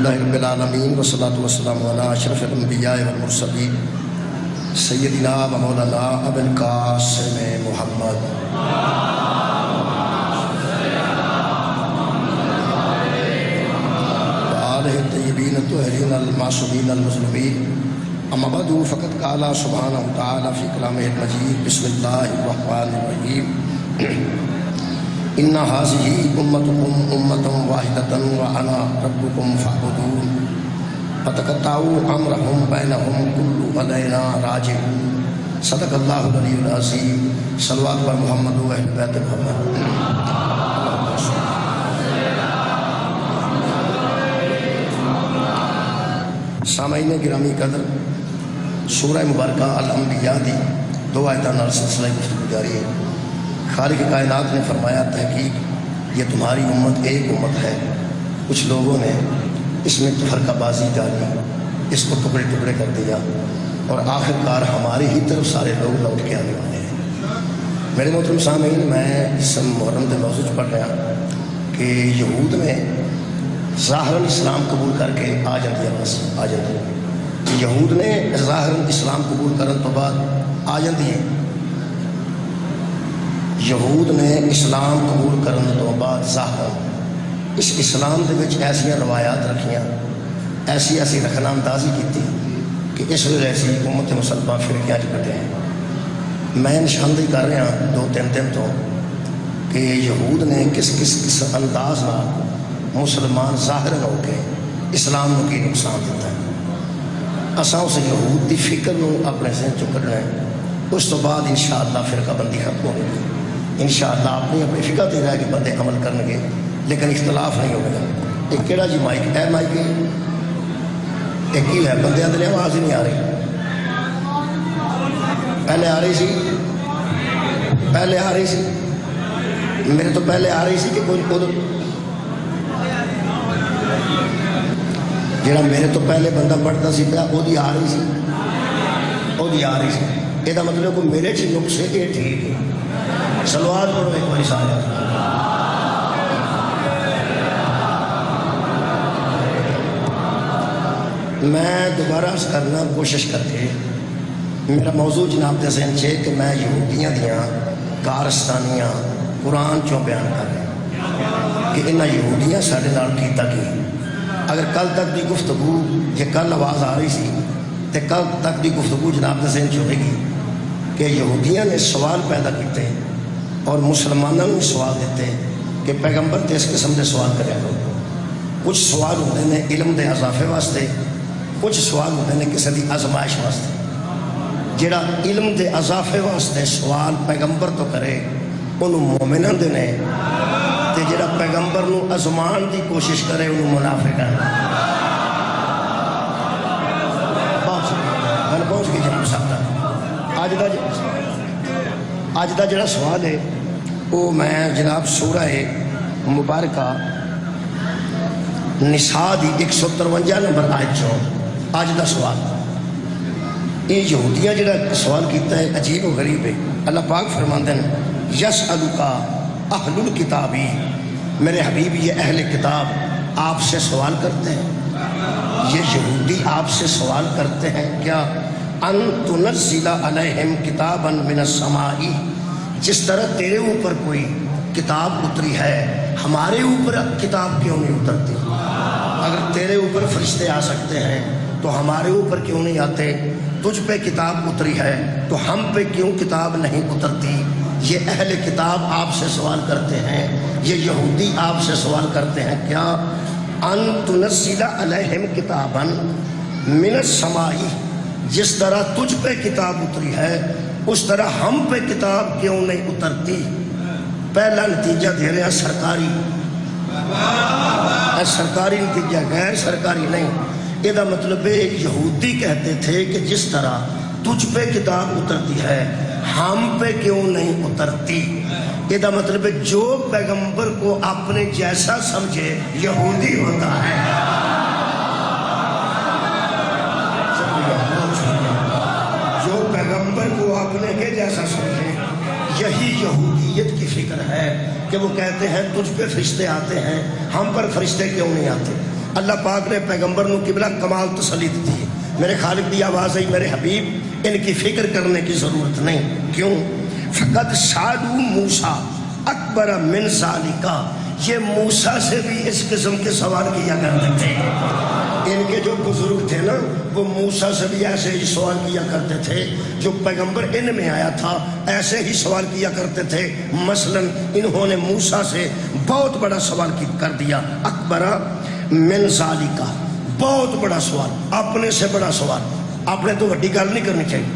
الحمدللہ رب العالمین والصلاة والسلام علی اشرف الانبیاء والمرسلین سیدنا و مولانا ابو القاسم محمد وآلہ الطیبین الطاہرین المعصومین المظلومین اما بعد فقد قال سبحانہ وتعالی فی کلامہ المجید بسم اللہ الرحمن الرحیم ان هذه امتكم امة واحدة وانا ربكم فاعبدون فتقطعوا امرهم بينهم كل علينا راجعون صدق اللہ العلی العظیم صلوات بر محمد و اہل بیت محمد. سامعین گرامی قدر سورہ مبارکہ الانبیاء دی دو آیتاں نال سلسلہ گفتگو جاری ہے. خالق کائنات نے فرمایا تحقیق یہ تمہاری امت ایک امت ہے. کچھ لوگوں نے اس میں فرقہ بازی ڈالی, اس کو ٹکڑے ٹکڑے کر دیا اور آخر کار ہماری ہی طرف سارے لوگ لوٹ کے آنے والے ہیں. میرے محترم سامعین, میں اس محرم کے موضوع پڑھ رہا کہ یہود میں ظاہراً اسلام قبول کر کے آ جاتی ہے. بس آ جاتی ہے. یہود نے ظاہراً اسلام قبول کرنے تو بعد آ جاتی ہے. یہود نے اسلام قبول کرنے تو بعد ظاہر اس اسلام دے وچ ایسیاں روایات رکھیاں, ایسی رکھنا اندازی کی کہ اس وجہ ایسی امت مسلمان فرقیاں بٹے ہیں. میں نشاندہی کر رہا ہوں 2-3 دن تو کہ یہود نے کس انداز نہ مسلمان ظاہر ہو کے اسلام کو کی نقصان دیتا ہے. اساں اس یہود دی فکر نو اپنے ذہن چ کڈنا ہے. اس تو بعد انشاءاللہ فرقہ بندی ختم ہوگی. انشاءاللہ اپنی فکر تے رہ کے بندے عمل کرن گے لیکن اختلاف نہیں ہوگا. ایک کیڑا جی مائک ہے, مائک ایک ہی ہے, بندے اندر آواز ہی نہیں آ رہی. پہلے آ رہی سی, میرے تو پہلے آ رہی سی کہ کوئی خود جڑا میرے تو پہلے بندہ پڑھتا سی پیا وہی آ رہی سی. یہ مطلب کہ میرے چ نقص ہے, یہ ٹھیک ہے. سلوات پڑھو ایک باری سارے. میں دوبارہ کرنا کوشش کر کے میرا موضوع جناب دے ذہن چے کہ میں یہودیاں دیاں کارستانیاں قرآن چوں بیان کر رہا کہ انہاں یہودیاں ساڑھے نال کیتا کی. اگر کل تک دی گفتگو یہ کل آواز آ رہی سی تو کل تک دی گفتگو جناب دے ذہن چوہے گی کہ یہودیاں نے سوال پیدا کیتے اور مسلمانوں نے سوال دیتے کہ پیغمبر تے اس قسم دے سوال کریا کرو. کچھ سوال ہوتے ہیں علم دے اضافے واسطے, کچھ سوال ہوتے ہیں کسی دی آزمائش واسطے. جڑا علم دے اضافے واسطے سوال پیغمبر تو کرے انہوں مومنان دے نے, تے جڑا پیغمبر نو ازمان دی کوشش کرے انہوں منافق ہے. پہنچ گئی جناب صاحب. آج دا جڑا سوال ہے وہ میں جناب سورہ مبارکہ نساء دی 153 نمبر آیت چوں آج دا سوال. یہ یہودیاں جڑا سوال کیتا ہے عجیب و غریب ہے. اللہ پاک فرماندے ہیں یسألک اہل الکتابی, میرے حبیب یہ اہل کتاب آپ سے سوال کرتے ہیں, یہ یہودی آپ سے سوال کرتے ہیں کیا ان تنزل علیہم کتابا من السماء, جس طرح تیرے اوپر کوئی کتاب اتری ہے ہمارے اوپر کتاب کیوں نہیں اترتی؟ اگر تیرے اوپر فرشتے آ سکتے ہیں تو ہمارے اوپر کیوں نہیں آتے؟ تجھ پہ کتاب اتری ہے تو ہم پہ کیوں کتاب نہیں اترتی؟ یہ اہل کتاب آپ سے سوال کرتے ہیں, یہ یہودی آپ سے سوال کرتے ہیں کیا ان تنزل علیہم کتابا من السماء, جس طرح تجھ پہ کتاب اتری ہے اس طرح ہم پہ کتاب کیوں نہیں اترتی؟ پہلا نتیجہ دے رہے ہیں سرکاری نتیجہ, غیر سرکاری نہیں. یہ مطلب ہے یہودی کہتے تھے کہ جس طرح تجھ پہ کتاب اترتی ہے ہم پہ کیوں نہیں اترتی. یہ مطلب ہے جو پیغمبر کو اپنے جیسا سمجھے یہودی ہوتا ہے. جو پیغمبر کو اپنے کے جیسا سمجھے یہی یہودیت کی فکر ہے کہ وہ کہتے ہیں تجھ پہ فرشتے آتے ہیں ہم پر فرشتے کیوں نہیں آتے. اللہ پاک نے پیغمبر نو قبلہ کمال تسلی دی ہے. میرے خالق دی آواز ہے میرے حبیب ان کی فکر کرنے کی ضرورت نہیں. کیوں؟ فقط سالو موسیٰ اکبر من ذالکا، یہ موسیٰ سے بھی اس قسم کے سوال کیا کرتے تھے. ان کے جو بزرگ تھے نا وہ موسیٰ سے بھی ایسے ہی سوال کیا کرتے تھے. جو پیغمبر ان میں آیا تھا ایسے ہی سوال کیا کرتے تھے. مثلا انہوں نے موسیٰ سے بہت بڑا سوال کر دیا. اکبر من ذالکا، بہت بڑا سوال، اپنے سے بڑا سوال. آپ نے تو وڈی گل نہیں کرنی چاہیے،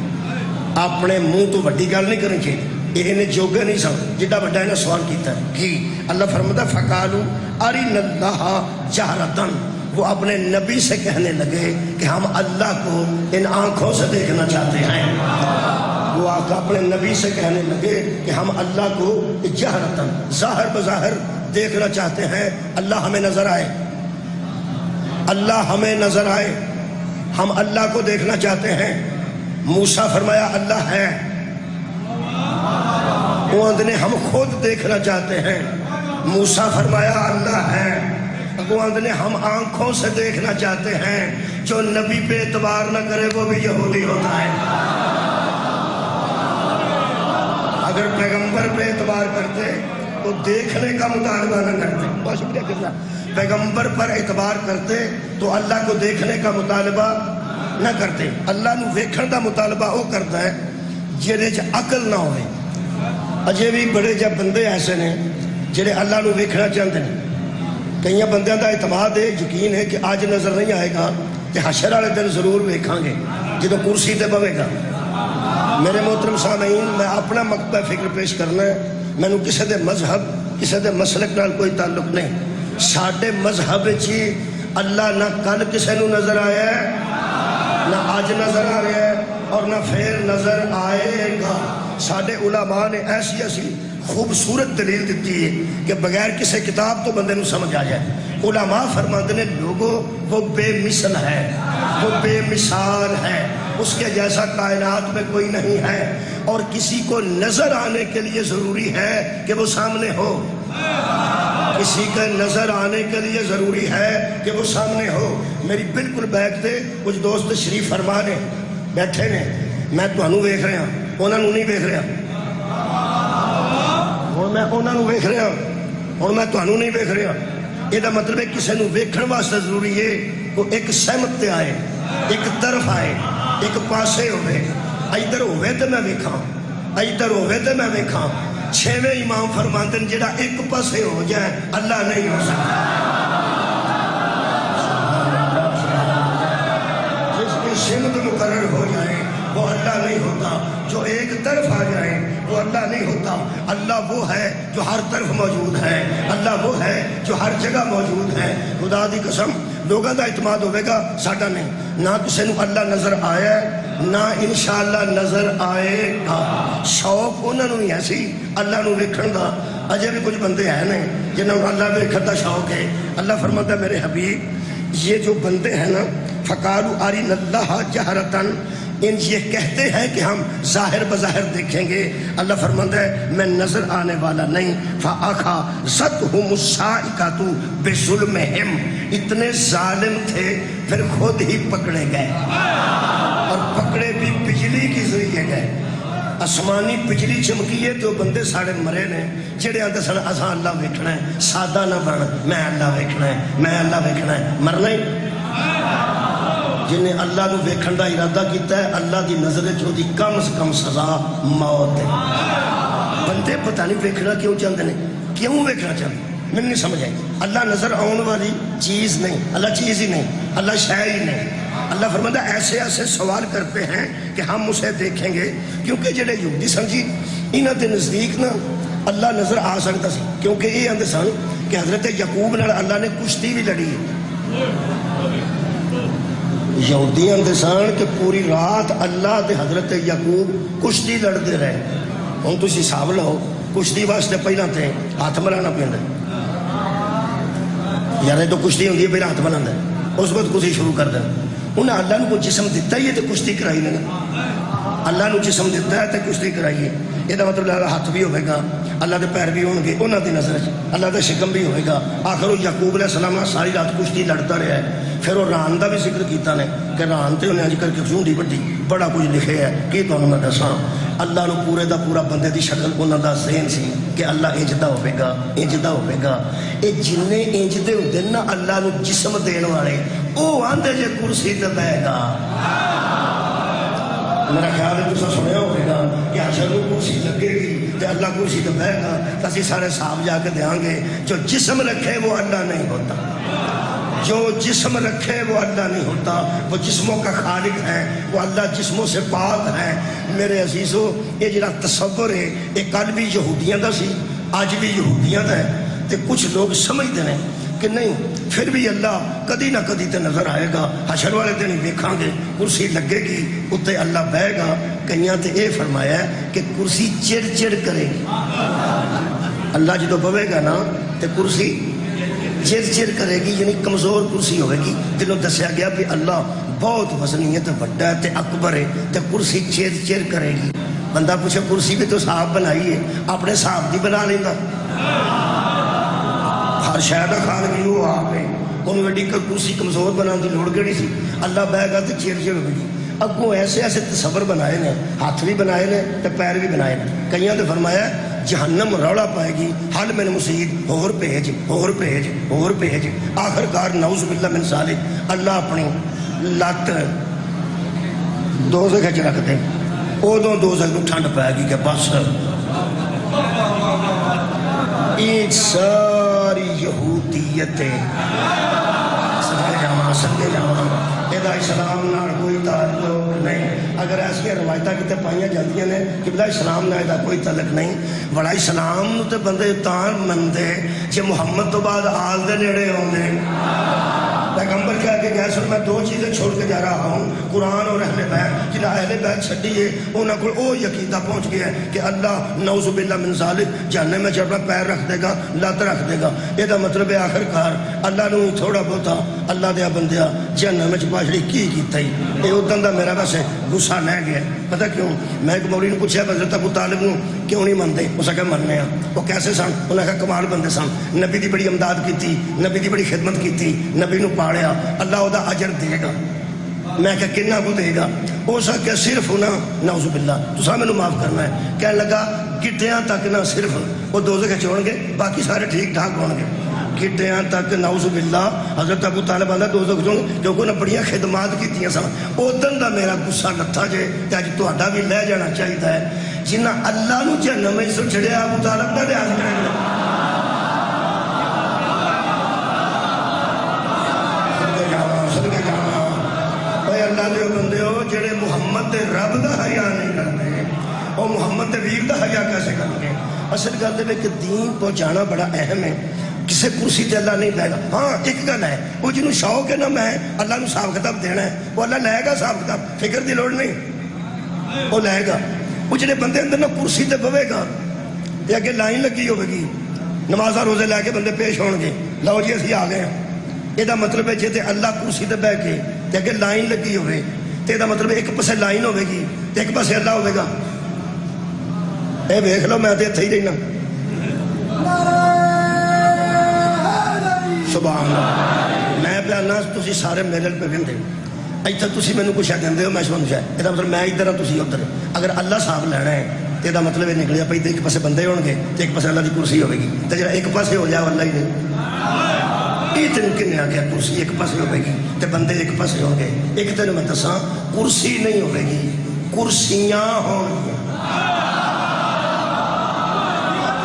اپنے منہ تو وڈی گل نہیں کرنی چاہیے. یہ جوگے نہیں سن جڈا بڑا انہیں سوال کیتا ہے. کی اللہ فرماتا فقالوا ارنا اللہ جہرتن، وہ اپنے نبی سے کہنے لگے کہ ہم اللہ کو ان آنکھوں سے دیکھنا چاہتے ہیں. وہ آقا اپنے نبی سے کہنے لگے کہ ہم اللہ کو جہرتن، ظاہر بظاہر دیکھنا چاہتے ہیں. اللہ ہمیں نظر آئے، اللہ ہمیں نظر آئے، ہم اللہ کو دیکھنا چاہتے ہیں. موسیٰ فرمایا اللہ ہے. وہ اندنے ہم خود دیکھنا چاہتے ہیں. موسیٰ فرمایا اللہ ہے. وہ اندنے ہم آنکھوں سے دیکھنا چاہتے ہیں. جو نبی پہ اعتبار نہ کرے وہ بھی یہودی ہوتا ہے. اگر پیغمبر پہ اعتبار کرتے تو دیکھنے کا مطالبہ نہ کرتے. بہت شکریہ کرنا. پیغمبر پر اعتبار کرتے تو اللہ کو دیکھنے کا مطالبہ نہ کرتے. اللہ نو ویکھن دا مطالبہ وہ کرتا ہے جہدے چ عقل نہ ہوئے. اجے بھی بڑے جب بندے ایسے نے جڑے اللہ نو ویکھنا چاہتے ہیں. کئی بندیاں دا اعتماد ہے، یقین ہے کہ آج نظر نہیں آئے گا کہ حشر والے دن ضرور ویکھاں گے جدو کرسی تے بوے گا. میرے محترم سامعین، میں اپنا مکتبہ فکر پیش کرنا ہے. مینوں کسی دے مذہب کسی دے مسلک نال کوئی تعلق نہیں. ساڈے مذہب چی اللہ نہ کل کسی نو نظر آیا ہے، نہ آج نظر آ رہا ہے، اور نہ پھر نظر آئے گا. ساڈے علماء نے ایسی ایسی خوبصورت دلیل دیتی ہے کہ بغیر کسی کتاب تو بندے نو سمجھ آ جائے. علماء فرماتے ہیں لوگوں وہ بے مثل ہے، وہ بے مثال ہے، اس کے جیسا کائنات میں کوئی نہیں ہے. اور کسی کو نظر آنے کے لیے ضروری ہے کہ وہ سامنے ہو. کسی کا نظر آنے کے لیے ضروری ہے کہ وہ سامنے ہو. میری بالکل بیک تے کچھ دوست تشریف فرما نے بیٹھے نے، میں تمہوں ویکھ رہا انہوں نے نہیں ویکھ رہا. ہوں میں انہوں نے ویکھ رہا ہوں میں تمہوں نہیں ویکھ رہا. یہ مطلب ہے کسی نو ویکھن واسطے ضروری ہے وہ ایک سہمت تے آئے، ایک طرف آئے، ایک پاسے ہوئے. ادھر ہوئے تو میں ویکھاں، ادھر ہوئے تو میں ویکھاں. چھویں امام فرماتے ہیں جڑا ایک پاسے ہو جائے اللہ نہیں ہو سکتا. جس کی سمت مقرر ہو جائے وہ اللہ نہیں ہوتا. جو ایک طرف آ جائے وہ اللہ نہیں ہوتا. اللہ وہ ہے جو ہر طرف موجود ہے. اللہ وہ ہے جو ہر جگہ موجود ہے. خدا دی قسم لوگوں کا اعتماد ہوئے گا، ساڈا نہیں. نہ کسی نو اللہ نظر آیا ہے، نہ انشاءاللہ نظر آئے گا. شوق انہوں نے ہی ایسی اللہ نو ویکھن دا. اجے بھی کچھ بندے ہیں نے جنہوں نے اللہ ویکھن دا شوق ہے. اللہ فرماتا ہے میرے حبیب یہ جو بندے ہیں نا فقالوا ارنا اللہ جہرتن، ان یہ کہتے ہیں کہ ہم ظاہر بظاہر دیکھیں گے. اللہ فرماتا ہے میں نظر آنے والا نہیں. فَأَخَذَتْهُمُ الصَّاعِقَةُ بِظُلْمِهِمْ، اتنے ظالم تھے پھر خود ہی پکڑے گئے، اور پکڑے بھی بجلی کی ذریعے گئے. آسمانی بجلی چمکی ہے تو بندے ساڑے مرے نے جڑے آتے سن اساں اللہ ویکھنا ہے. سادہ نہ بن، میں اللہ ویکھنا ہے، میں اللہ ویکھنا ہے. مرنا ہی جنہیں اللہ نو ویکھن دا ارادہ کیتا ہے اللہ دی نظر چودی کم سے کم سزا موت ہے. بندے پتہ نہیں ویکھنا کیوں چاہتے ہیں، کیوں ویکھنا چاہتے ہیں، میں نہیں سمجھ آئی. اللہ نظر آن والی چیز نہیں، اللہ چیز ہی نہیں، اللہ شے ہی نہیں. اللہ فرماتا ہے ایسے ایسے سوال کرتے ہیں کہ ہم اسے دیکھیں گے. کیونکہ جڑے یہودی سن جی انہاں دے نزدیک نا اللہ نظر آ سکتا سی، کیونکہ یہ آندے سن کہ حضرت یعقوب نال اللہ نے کشتی بھی لڑی ہے. یہودی آندے سن کہ پوری رات اللہ تے حضرت یعقوب کشتی لڑتے رہے. ہوں تسی حساب لاؤ کشتی واسطے پہلا تے ہاتھ ملانا پیندا یار. تو کشتی ہوندی ہے پہلا ہاتھ ملانا اس وقت کشتی شروع کر دیں. انہیں اللہ کو جسم دیتا ہی ہے تو کشتی کرائی نے. اللہ نے جسم دیتا ہے تو کشتی کرائی ہے. یہ مطلب ہاتھ بھی ہوئے گا اللہ کے پیر بھی ہون گے انہوں کی نظر اللہ کا شکم بھی ہوئے گا. آخر وہ یعقوب علیہ السلام ساری رات کشتی لڑتا رہا ہے. پھر وہ ران کا بھی ذکر کیتا نے کہ ران تو انہیں اج کر کے جھونڈی وڈی بڑا کچھ لکھے ہے کہ تمہیں میں دساں. اللہ نو پورے دا پورا بندے دی شکل انہوں دا ذہن سی کہ اللہ انج دا ہوئے گا انج دا ہوئے گا. یہ جن انج دے ہوتے نا اللہ نو جسم دین والے وہ آندے جے کرسی تے بہے گا. میرا خیال ہے تسا سنیا ہوئے گا کہ حشر کو کرسی لگے گی تو اللہ کرسی تے بہے گا تو اسی سارے صاحب جا کے دیاں گے جو جسم رکھے وہ اللہ نہیں ہوتا. جو جسم رکھے وہ اللہ نہیں ہوتا. وہ جسموں کا خالق ہے, وہ اللہ جسموں سے پاک ہے. میرے عزیزو یہ جڑا تصور ہے یہ کل بھی یہودیاں دا سی آج بھی یہودیاں دا ہے. تے کچھ لوگ سمجھتے ہیں کہ نہیں پھر بھی اللہ کدی نہ کدی تے نظر آئے گا. حشر والے دن دیکھاں گے کرسی لگے گی اتنے اللہ بہے گا. کئیاں تے یہ فرمایا ہے کہ کرسی چڑ چڑ کرے گی. اللہ جدو بہے گا نا تے کرسی چڑ چڑ کرے گی یعنی کمزور کرسی ہوئے گی. دنوں دسیا گیا بھی اللہ بہت وزنی ہے تے بڑا ہے تے اکبر ہے تے کرسی چڑ چڑ کرے گی. بندہ پوچھے کرسی بھی تو صاحب بنائی ہے اپنے صاحب دی بنا لینا. ہر شاید خالق ہی وہ آپ ہے. انہوں وڈی کرسی کمزور بنا دی لوڑ کیڑی سی. اللہ بہے گا تے چڑ چڑ ہوئے گی. اگوں ایسے ایسے تصور بنائے نے ہاتھ بھی بنائے نے تے پیر بھی بنائے نے. کئیاں تے فرمایا جہنم روڑا پائے گی حل من مسید اور بھیج اور بھیج اور بھیج. آخر کار نعوذ باللہ من ذالک اللہ اپنی لت دوزخ وچ رکھ دے. ادوں دوزخ نوں ٹھنڈ پائے گی کہ بس ایک ساری یہودیت سمجھے جاواں یہ اسلام نال کوئی تعلق نہیں. اگر ایسا روایتیں کتنے پائیاں جاتی ہیں کہ بلا اسلام نال یہ کوئی تعلق نہیں. بڑا اسلام تو بندے تاں منتے جے محمد تو بعد آل دے نیڑے آتے. پیغمبر کہہ کے گیا سن میں دو چیزیں چھوڑ کے جا رہا ہوں قرآن اور اہل بیت. جنہاں اہل بیت چھڈی ہے انہاں کو او یقینہ پہنچ گیا ہے کہ اللہ نعوذ باللہ من ذالک جہنم میں اپنا پیر رکھ دے گا لت رکھ دے گا. یہ مطلب ہے آخر کار اللہ نو تھوڑا بہتا اللہ دیا بندیا جہنم میں پاچھڑی کی کیتا ہی. یہ ادن دا میرا ویسے غصہ لے گیا. پتہ کیوں میں ایک مولوی نے پوچھا حضرت ابو طالب نو کیوں نہیں منتے. اس کہ مننے ہیں. وہ کیسے سن. انہوں نے کہا کمال بندے سن. نبی دی بڑی امداد کی نبی دی بڑی خدمت کی نبی نو پاڑیا اللہ او دا اجر دے گا. میں کہ کنا کو دے گا. وہ سا کہ صرف ہونا نعوذ باللہ تسا مینوں معاف کرنا ہے. کہنے لگا گٹیاں تک نہ صرف وہ دوزخ وچ ہون گے باقی سارے ٹھیک ٹھاک ہون گے. گٹیاں تک نعوذ باللہ حضرت ابو طالب آندا دوزخ وچ ہون کیونکہ انہاں بڑیاں خدمات کیتیاں سن. اودن دا میرا غصہ لتھا جے تے اج تہاڈا بھی لے جانا چاہیے ہے. جنہاں اللہ نو جہنم وچ سچڑیا ابو طالب دا لحاظ کرنا. اللہ دے بندے ہو جڑے محمد دے رب دا حیا نہیں کرتے اور محمد دے ویر دا حیا کیسے کریں گے. اصل گل ہے کہ دین پہنچانا بڑا اہم ہے. کسی کرسی تے اللہ نہیں لے گا. ہاں ایک گل ہے وہ جنہوں شوق ہے نا میں اللہ نو حساب کتاب دینا ہے وہ اللہ لے گا حساب کتاب. فکر دی لوڑ نہیں وہ لے گا. وہ جڑے بندے اندر نا کرسی تے بوے گا یہ اگے لائن لگی ہوے گی نمازاں روزے لے کے بندے پیش ہون گے. لو جی اسی آ گئے ہیں. یہ مطلب ہے جی اللہ کرسی تے بہ کے تے اگے لائن لگی ہوئے تے یہ مطلب ایک پاسے لائن ہوے گی تے ایک پاسے اللہ ہوے گا. اے ویکھ لو میں تے اتھے ہی رہنا. سبحان اللہ. میں پیانا تسی سارے میرے پہ وہندے اتنے تسی مینوں کچھ دیندے ہو میں سمجھ جائے یہ مطلب میں ادھر ہوں تسی ادھر. اگر اللہ صاحب لینا ہے تو یہ مطلب یہ نکلیا پی ایک پاسے بندے ہون گے تے ایک پاسے اللہ دی کرسی ہوے گی تے جڑا ایک پاسے ہو جائے اللہ ہی نہیں. یہ تین کن آ گیا کرسی ایک پاسے ہوے گی تے بندے ایک پاسے ہو گئے. ایک تین میں دساں کرسی نہیں ہوے گی کرسیاں ہون گی.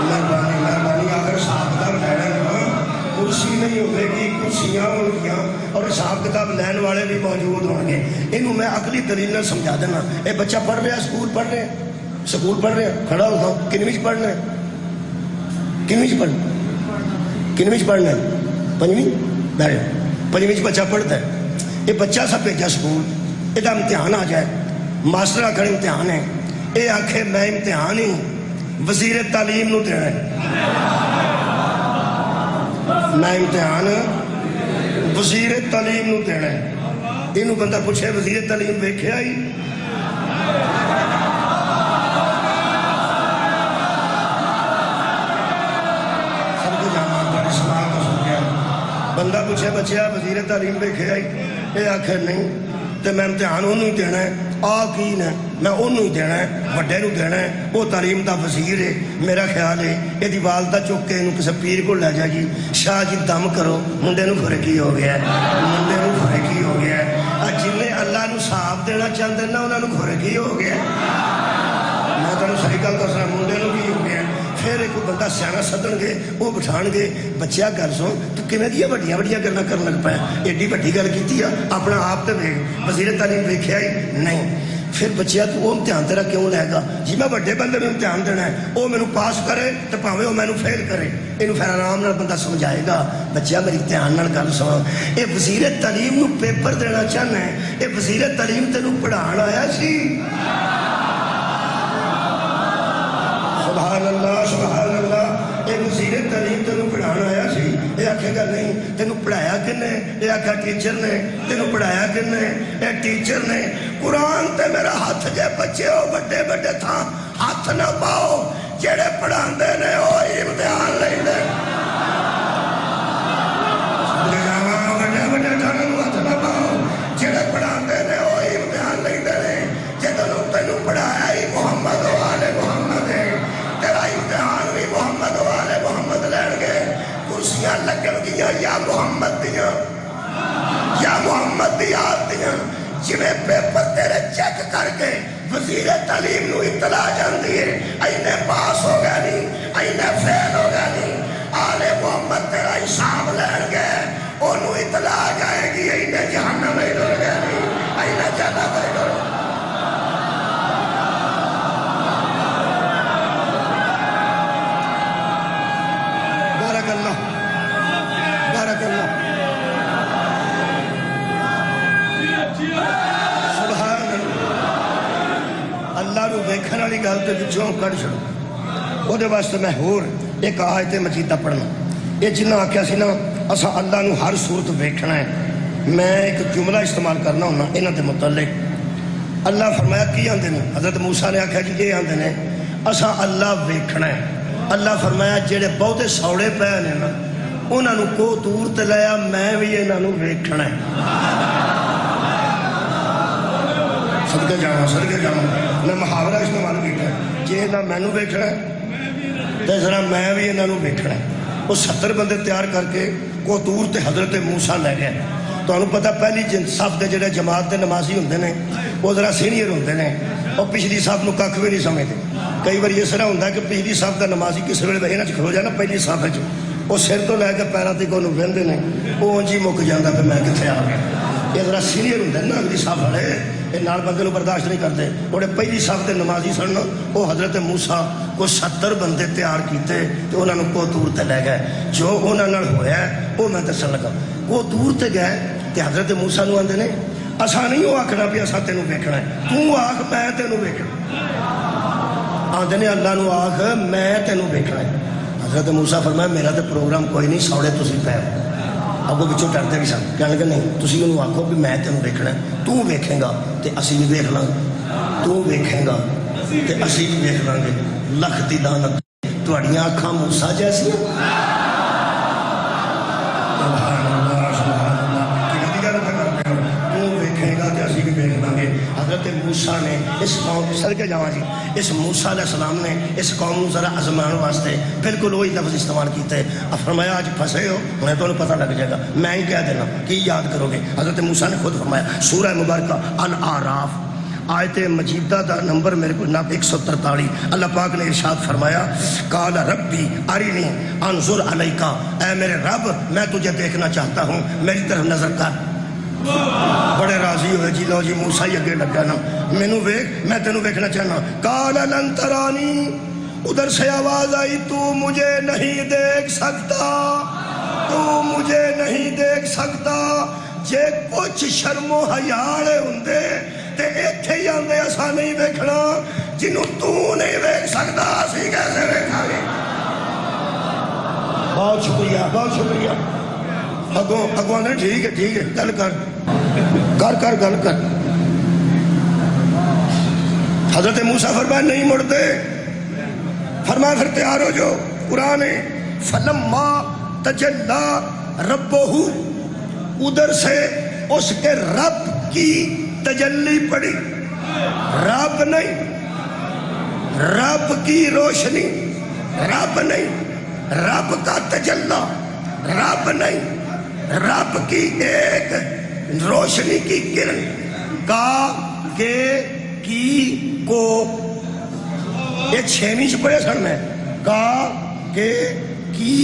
مہربانی مہربانی اگر حساب کتاب لینا کرسی نہیں ہوے گی کرسیاں ہون گیا اور حساب کتاب لین والے بھی موجود ہون گے. یہ میں عقلی دلیل نال سمجھا دینا. یہ بچہ پڑھ رہا سکول پڑھ رہے سکول پڑھ رہے کھڑا ہوتا کنویں پڑھنا ہے کنویں پڑھنا کنویں پڑھنا ہے پنجویں بیٹھے پنجویں بچہ پڑھتا ہے. یہ بچہ سا بھیجا سکول یہ امتحان آ جائے ماسٹر آخر امتحان ہے یہ آخے میں امتحان ہی وزیر تعلیم نو دینا ہے. میں امتحان وزیر تعلیم نو دینا ہے. یہ بندہ پوچھے وزیر تعلیم ویکھیا ہی بندہ پوچھے بچیا وزیر تعلیم ویکھیا یہ آخر نہیں تو میں امتحان انہوں ہی دینا ہے آ کی نے میں انہوں ہی دینا ہے وڈے نو دینا ہے وہ تعلیم دا وزیر ہے میرا خیال ہے یہ والدہ چک کے انہوں کسی پیر کو لے جائے گی شاہ جی دم کرو منڈے نو فرق ہی ہو گیا ہے منڈے نو فرق ہی ہو گیا ہے جنہیں اللہ نو صاحب دینا چاہتے ہیں نا انہوں نے فرق ہی ہو گیا ہے میں تمہیں صحیح گل دسنا منڈے نو بھی ہو گیا ہے پھر ایک بندہ سیاح سدن گے وہ بٹھان گے بچیا گل سن تو کیویں دیا وڈیاں وڈیاں گلاں کرن لگ پیا ایڈی وڈی گل کیتی اپنا آپ تے ویکھ وزیر تعلیم ویکھیا ہی نہیں پھر بچیا تو وہ امتحان تیرا کیوں لے گا جی میں وڈے بندے میں امتحان دینا ہے وہ مینوں پاس کرے تو پاویں وہ مینوں فیل کرے یہ پھر آرام نال بندہ سمجھائے گا بچیا میری دھیان نال گل سن یہ وزیر تعلیم نو پیپر دینا چاہنا ہے یہ وزیر تعلیم تینوں پڑھان آیا سی سبحان اللہ یہ وزیر تعلیم تینوں پڑھانا آیا سی یہ آکھے گا نہیں تینوں پڑھایا کنے یہ آکھا ٹیچر نے تینوں پڑھایا کنے یہ ٹیچر نے قرآن تے میرا ہاتھ جے بچے ہو بڑے بڑے تھا ہاتھ نہ پاؤ جڑے پڑھان دے نے وہ امتحان لیں دے بڑے بڑے تھانوں ہاتھ نہ پاؤ جڑے پڑھان دے نے وہ امتحان لیں دے جدوں تینوں پڑھایا ہی محمد والے محمد تیرا امتحان بھی محمد والے محمد لین گے کرسیاں لگن گیا یا محمد دیاں یا محمد دیات دیاں جنہیں پیپر تیرے چیک کر کے وزیر تعلیم نو اطلاع جاندی ہے اینے پاس ہو گیا نہیں اینے فیل ہو گیا نہیں آل محمد تیرا حساب لین گے انہوں اطلاع جائے گی اینے جہنم میں ڈر گیا نہیں اینے جنت میں ڈر گیا اللہ نو ویکھن والی گل تے وچوں کڈ چھڑو او دے واسطے میں ہور ایک آیت مجیدہ پڑھنا یہ جنہاں آکھیا سی نا اساں اللہ نو ہر صورت ویکھنا ہے میں ایک جملہ استعمال کرنا ہونا انہاں دے متعلق اللہ فرمایا کی آندے نے حضرت موسیٰ نے آکھیا جی یہ آندے نے اساں اللہ ویکھنا ہے اللہ فرمایا جڑے بہتے سوڑے پے نے نا انہاں نو کو دور تے لایا میں بھی انہاں نو ویکھنا ہے صدقے جاواں میں محاورہ استعمال کیتا ہے جی نہ مینوں ویکھنا ہے تے ذرا میں بھی انہاں نوں ویکھنا ہے وہ 70 بندے تیار کر کے کو دور تے حضرت موسیٰ لے گئے تانوں پتہ پہلی صف دے جڑے جماعت دے نمازی ہوندے نے وہ ذرا سینئر ہوندے نے اور پچھلی صف نوں ککھ بھی نہیں سمجھدے کئی بار اس طرح ہوندا ہے کہ پچھلی صف دا نمازی کس ویلے انہاں چ کھلو جائے نا پہلی صف وچ وہ سر تو لے کے پیراں تک انہوں وہندے نے وہ انج ہی مک جاندا کہ میں کتھے آ گیا یہ ذرا سینئر ہوندے نا اگلی صف والے یہ نال بندے برداشت نہیں کرتے وہ پہلی صف دے نمازی سن وہ حضرت موسیٰ کو 70 بندے تیار کیتے تو انہوں نے کو دور تے لے گئے جو انہوں نے ہویا ہے وہ میں دسن لگا وہ دور تے گئے تو حضرت موسیٰ نو آندے نے اساں نہیں وہ آکھنا بھی اساں تینوں ویکھنا ہے تو آکھ میں تینوں ویکھنا آندے نے اللہ نو آکھ میں تینوں ویکھنا ہے حضرت موسیٰ فرمایا میرا تو پروگرام کوئی نہیں سوڑے تسی پے اگوں پچھوں ڈرتے بھی سن کہنے کہ نہیں تسی انہوں آکھو کہ میں تینوں ویکھنا ہے تو ویکھیں گا تے اسی بھی ویکھ لیں گے تو ویکھیں گا تے اسی بھی ویکھ لیں گے لکھ دی لعنت تہاڈیاں اکھاں موسیٰ جیسیاں سبحان اللہ کہ گل کرتے ہو تو ویکھیں گا تے اسی بھی ویکھ لیں گے حضرت موسیٰ نے اس قوم صدقے جاواں جی اس موسیٰ علیہ السلام نے اس قوم کو ذرا آزمان واسطے بالکل وہی لفظ استعمال کیتے اب فرمایا آج پھنسے ہو انہیں تو پتہ لگ جائے گا میں ہی کہہ دینا کہ یاد کرو گے حضرت موسیٰ نے خود فرمایا سورہ مبارکہ الاعراف آیت مجیدہ دا نمبر میرے کو نب 143 اللہ پاک نے ارشاد فرمایا قال ربی ارینی انظر علیکا اے میرے رب میں تجھے دیکھنا چاہتا ہوں میری طرف نظر کر بڑے راضی ہوئے جی لو جی موسیٰ ہی اگے لگا نا مینوں ویکھ میں تینوں ویکھنا چاہنا قال لن ترانی ادھر سے آواز آئی تو مجھے نہیں دیکھ سکتا تو مجھے نہیں دیکھ سکتا جے کچھ شرم و حیاء ہوندے تے ایتھے ہی آندے اساں نہیں ویکھنا جنوں تو نہیں ویکھ سکتا اسی کیسے ویکھاں گے بہت شکریہ اگوں نے ٹھیک ہے گل کر گل کر حضرت موسیٰ فرمایا نہیں مڑتے فرمایا پھر تیار ہو جو قرآن فلما تجلی ربہو، ادھر سے اس کے رب کی تجلی پڑی، رب نہیں، رب کی روشنی، رب نہیں، رب کا تجلی، رب نہیں، رب کی ایک روشنی کی کرن، کا کے کی کو، یہ چھویں چ پڑھے سن میں، کا کے کی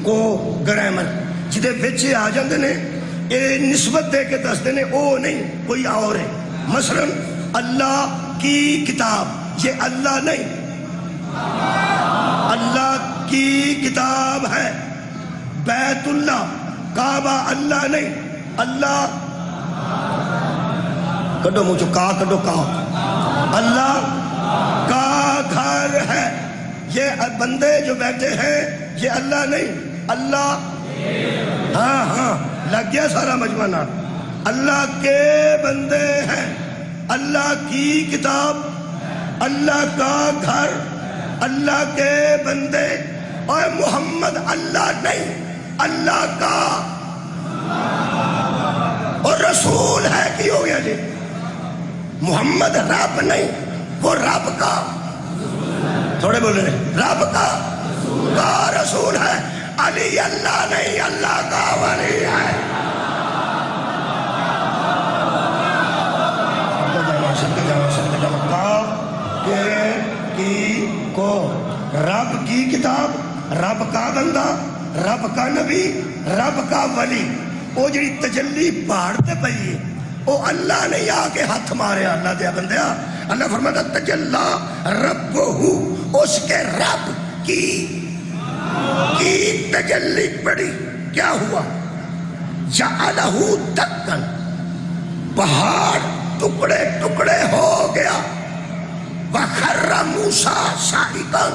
کو گرامر جدے وچ آ جاندے نے یہ نسبت دے کے دستے نے او نہیں کوئی اور ہے. مثلا اللہ کی کتاب، یہ اللہ نہیں، اللہ کی کتاب ہے. بیت اللہ، کعبہ اللہ نہیں، اللہ کڈو منہ چو کا کڈو کا، اللہ کا گھر ہے. یہ بندے جو بیٹھے ہیں یہ اللہ نہیں، اللہ ہاں ہاں لگ گیا سارا مجمع. اللہ کے بندے ہیں، اللہ کی کتاب، اللہ کا گھر، اللہ کے بندے. اور محمد اللہ نہیں، اللہ کا اور رسول ہے. کی ہو گیا جی؟ محمد رب نہیں، وہ رب کا، تھوڑے بولے رب کا رسول ہے. علی اللہ نہیں، اللہ کا ولی ہے. کو رب کی کتاب، رب کا بندہ، رب کا نبی، رب کا ولی. وہ جڑی تجلی پہاڑتے پئی ہے وہ اللہ نہیں آ کے ہاتھ مارے اللہ دیا بندیا. اللہ فرماتا تجلا ربہو، اس کے رب کی تجلی پڑی. کیا ہوا؟ جعلہ دکن، پہاڑ ٹکڑے ٹکڑے ہو گیا. وخر موسیٰ صاعقا،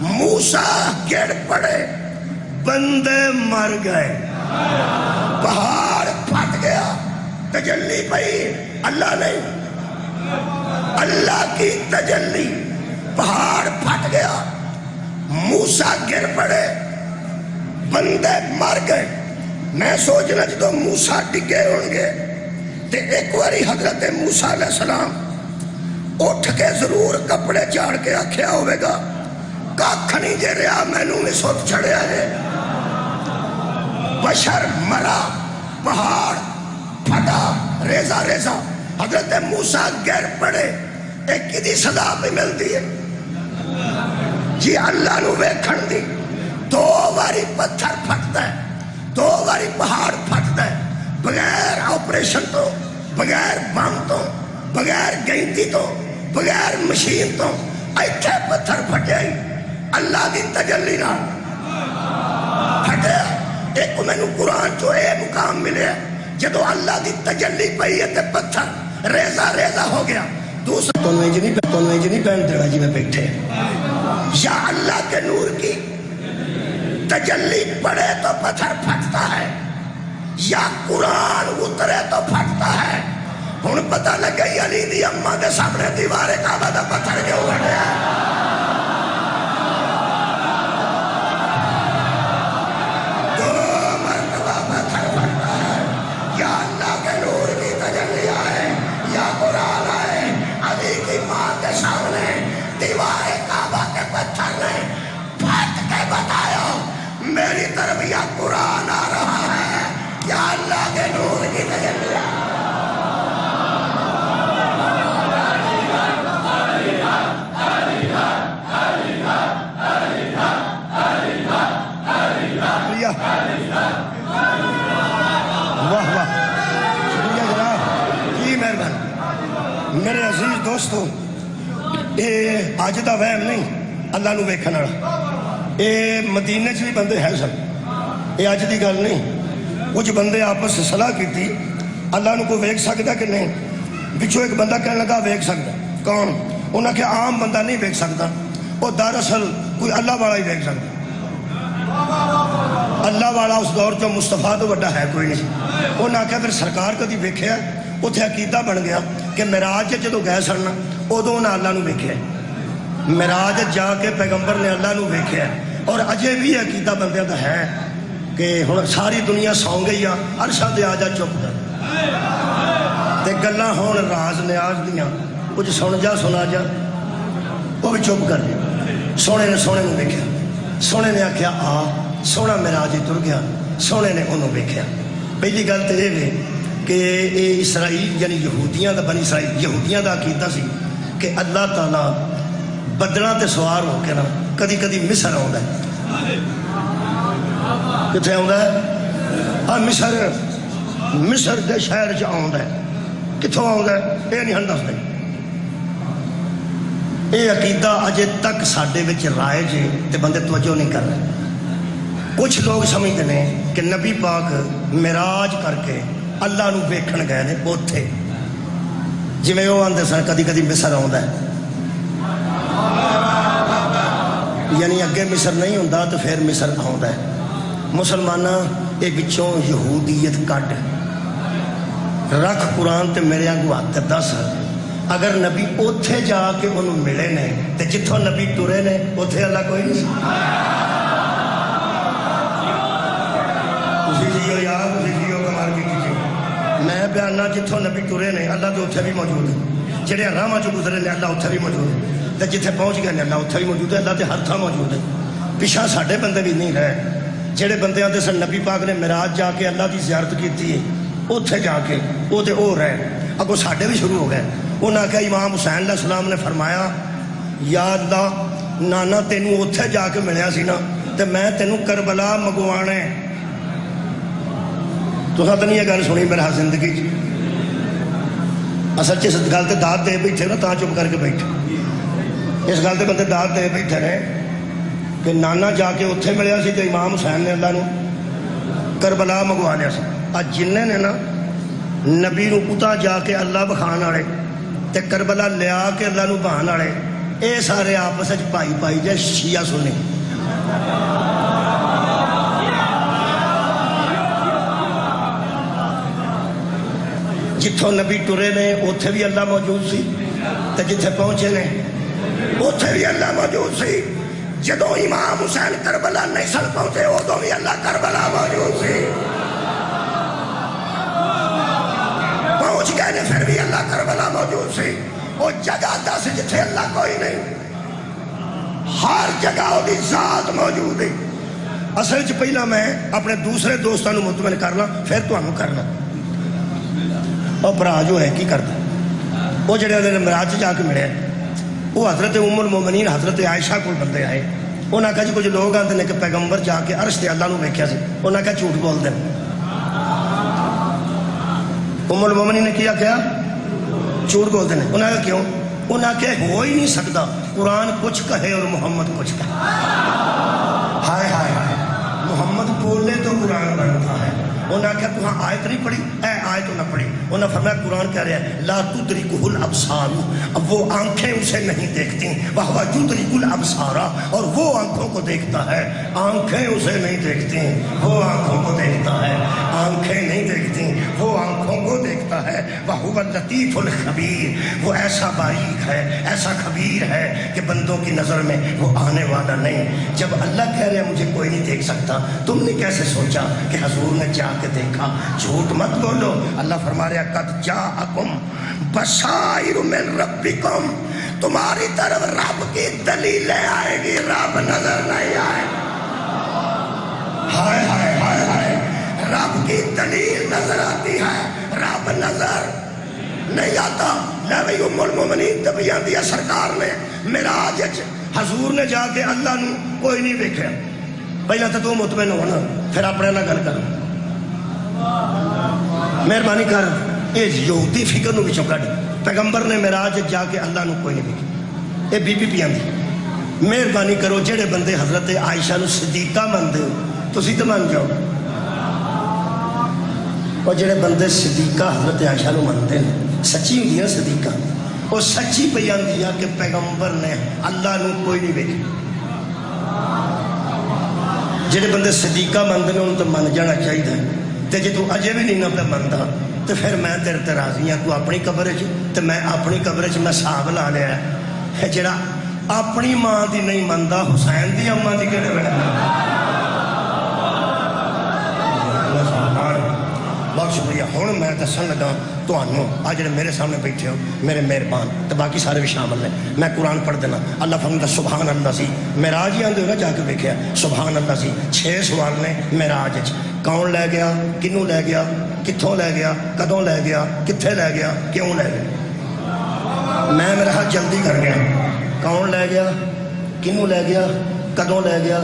موسیٰ گر پڑے، بندے مر گئے، پہاڑ پھٹ گیا. تجلی پئی، اللہ نہیں، اللہ کی تجلی. پہاڑ پھٹ گیا، موسیٰ گر پڑے، بندے مر گئے. میں سوچنا جدو موسیٰ ڈگے ہوں گے تے ایک واری حضرت موسیٰ علیہ السلام اٹھ کے ضرور کپڑے چاڑ کے آکھیا ہوئے گا کاکھ نہیں جے رہا مینوں میں سوت چڑھیا ہے. بشر مرا، پہاڑ پھٹا، ریزہ ریزہ. حضرت موسیٰ گر پڑے. ایک کدی صدا پہ ملتی ہے جی اللہ نو ویکھن دی. دو باری پتھر پھٹتا ہے، دو باری پہاڑ پھٹتا ہے، بغیر آپریشن تو، بغیر بم تو، بغیر گینتی تو، بغیر مشین تو. ایتھے پتھر پھٹیا ہی اللہ دی تجلی نال پھٹیا. ایک میں نو قرآن چو اے مقام ملے جدو اللہ دی تجلی پئی ہے تے پتھر ریزہ ریزہ ہو گیا. دوسرا تو نہیں پہن دے گا جی میں بیٹھے. یا اللہ کے نور کی تجلی پڑے تو پتھر پھٹتا ہے، یا قرآن اترے تو پھٹتا ہے. ہن پتہ لگ گئی علی دی اماں دے سامنے دیوار کعبہ دا پتھر کیوں پھٹیا. دو مرتبہ پتھر پھٹتا ہے. یا اللہ کے نور کی تجلی آئے، یا قرآن آئے. علی کی ماں کے سامنے دیوار کعبہ کے پتھر نے پھٹ کے بتایا میری طرف یا قرآن آ رہا ہے یا اللہ کے نور کی تجلی. واہ واہ، شکریہ جناب جی، مہربانی. میرے عزیز دوستو، یہ اج دا وہم نہیں اللہ نو ویکھن والا. یہ مدینے چ بھی بندے ہے سن، یہ اج دی گل نہیں. کچھ بندے آپس صلاح کیتی اللہ نو کوئی ویکھ سکدا کہ نہیں. پچھو ایک بندہ کہنے لگا ویکھ سکدا. کون؟ انہاں کہ عام بندہ نہیں ویکھ سکدا، وہ دراصل کوئی اللہ والا ہی ویکھ سکدا. اللہ والا اس دور چ مصطفیٰ تو بڑا ہے کوئی نہیں. انہاں آخیا پھر سرکار کدی ویکھیا؟ اتنے عقیدہ بن گیا کہ معراج جدو گئے سن ادو انہیں اللہ نو ویکھیا. معراج جا کے پیغمبر نے اللہ نو ویکھیا. اور اجے بھی عقیدہ بندے دا ہے کہ ہن ساری دنیا سو گئی عرشاں تے آ جا چپ کر تے گلاں ہون راز نیاز دیاں کچھ سن جا سنا جا وہ بھی چپ کر گیا سونے نے ویکھیا سونے نے آکھیا آ سونا معراج تر گیا سونے نے انہوں ویکھیا پہلی گل تو یہ ہے کہ یہ اسرائیل یعنی یہودیاں دا بنی اسرائیل یہودیاں دا عقیدہ سی کہ اللہ تعالیٰ بدلاں تے سوار ہو کے نا کدی کدی مصر آਉਂਦਾ ہے کتنے آਉਂਦਾ ہے مصر دے شہر چ آਉਂਦਾ ہے کتوں آਉਂਦਾ ہے یہ نہیں ہن دسدے یہ عقیدہ اجے تک ساڈے وچ رائج ہے تے بندے توجہ نہیں کر رہے کچھ لوگ سمجھتے ہیں کہ نبی پاک معراج کر کے اللہ نو ویکھن گئے نے اوتھے جویں وہ آندے سن کدی کدی مصر آਉਂਦਾ ہے یعنی اگے مصر نہیں ہوندا تو پھر مصر آਉਂਦਾ ہے مسلماناں اے وچوں یہودیت کڈ رکھ قرآن تے میرے آنگو ہاتھ دس اگر نبی اوتھے جا کے انہوں ملے نے تے جتھوں نبی ٹرے نے اوتھے اللہ کوئی نہیں جیو یار جیو کمال کی میں بیانہ جتھوں نبی ٹرے نے اللہ تو اتھے بھی موجود ہے جڑے راہاں چ گزرے نے اللہ اتھے بھی موجود ہے تے جتھے پہنچ گئے نے اللہ اتھے بھی موجود ہے اللہ تے ہر تھاں موجود ہے پیچھا ساڈے بندے بھی نہیں رہے جڑے بندے آتے سن نبی پاک نے معراج جا کے اللہ کی زیارت کی ہے اتھے جا کے وہ تے او رہے اگوں ساڈے بھی شروع ہو گئے انہاں آکھیا امام حسین علیہ السلام نے فرمایا یا اللہ نانا تینوں اتھے جا کے ملیا سی نا تے میں تینوں کربلا مگوانے تو تو نہیں یہ گل سنی میرا زندگی اصل چ اس گل تے داد دے بیٹھے نا تاں چپ کر کے بیٹھے اس گل تے بندے داد دے بیٹھے رہے کہ نانا جا کے اتھے ملیا سی تے امام حسین نے اللہ نو کربلا منگوا لیا سی اج جننے نے نا نبی نو اتا جا کے اللہ بخان والے تے کربلا لیا کے اللہ نو بہان والے اے سارے آپس وچ بھائی بھائی جے شیعہ سنی جتھوں نبی ٹرے نے اوتھے بھی اللہ موجود سی تے جتھے پہنچے نے اوتھے بھی اللہ موجود سی جدوں امام حسین کربلا نہیں سن پہنچے ادوں بھی اللہ کربلا موجود سی پہنچ گئے نے پھر بھی اللہ کربلا موجود سی وہ جگہ دس جتھے اللہ کوئی نہیں ہر جگہ وہ ذات موجود ہے اصل چ پہلا میں اپنے دوسرے دوستوں مطمئن کرنا پھر تمہیں کرنا اور برا جو ہے کی کرتا وہ جڑے انہوں نے معراج جا کے ملے وہ حضرت ام المومنین حضرت عائشہ کو بندے آئے انہوں نے کہا جی کچھ لوگ آتے ہیں کہ پیغمبر جا کے عرش تے اللہ نو ویکھیا سی انہوں نے کہا جھوٹ بول دیں ام المومنین نے کیا جھوٹ بولتے ہیں انہوں نے کہا کیوں انہوں نے کہا ہو ہی نہیں سکتا قرآن کچھ کہے اور محمد کچھ کہے ہائے ہائے ہائے محمد بولے تو قرآن بنتا ہے انہوں نے کہا تو ہاں آیت نہیں پڑھی اے آیت نہ پڑھی انہوں نے فرمایا قرآن کہہ رہا ہے لا تدرکہ الابصار اب وہ آنکھیں اسے نہیں دیکھتی وہو یدرک الابصار اور وہ آنکھوں کو دیکھتا ہے آنکھیں اسے نہیں دیکھتی وہ آنکھوں کو دیکھتا ہے آنکھیں نہیں دیکھتی وہ آنکھوں کو دیکھتا ہے وہو اللطیف الخبیر وہ ایسا باریک ہے ایسا خبیر ہے کہ بندوں کی نظر میں وہ آنے والا نہیں جب اللہ کہہ رہے ہیں مجھے کوئی نہیں دیکھ سکتا تم نے کیسے سوچا کہ حضور نے جا کے دیکھا جھوٹ مت بولو اللہ فرما رہا قد جاءکم بصائر من ربکم تمہاری طرف رب کی دلیلیں آئے گی رب نظر نہیں آئے ہائے ہائے ہائے ہائے رب کی دلیل نظر آتی ہے رب نظر نہیں آتا لے ام المومنین تبیان دیا سرکار نے معراج حضور نے جا کے اللہ نو کوئی نہیں دیکھا پہلا تو مطمئن ہونا پھر اپنے نہ گل کر مہربانی کر یہ یہودی فکر نو بچوں کٹ پیغمبر نے معراج جا کے اللہ نو کوئی نہیں دیکھا یہ بی بی آندی مہربانی کرو جڑے بندے حضرت عائشہ نو صدیقہ مانتے ہو تسی تو مان جاؤ اور جڑے بندے صدیقہ حضرت عائشہ نو مانتے ہیں سچی ہوندی ہے صدیقہ وہ سچی پہ آندی ہے کہ پیغمبر نے اللہ نو کوئی نہیں دیکھا جڑے بندے صدیقہ مانتے ہیں انہوں تو من جانا چاہیے تے جے تو اجے بھی نہیں نہ پہ منتا تو پھر میں تیرے تے راضی ہوں تو اپنی قبر تے میں اپنی قبر میں صاحب لا لیا ہے جڑا اپنی ماں دی نہیں منتا حسین دی اماں دی کہڑے بڑے بہت شکریہ. ہوں میں دسن لگا تمہوں آ جڑے میرے سامنے بیٹھے ہو میرے مہربان تو باقی سارے بھی شامل نے. میں قرآن پڑھ دینا. اللہ فرماتا سبحان اللہ سی معراج ہی آندے ہو نا جا کے دیکھا سبحان اللہ سی. 6 سوال نے معراج وچ. کون لے گیا, کنوں لے گیا, کتوں لے گیا, کدوں لے گیا, کتنے لے گیا, کیوں لے گیا. میں میرا ہاتھ جلدی کر گیا. کون لے گیا, کنوں لے گیا, کدوں لے گیا,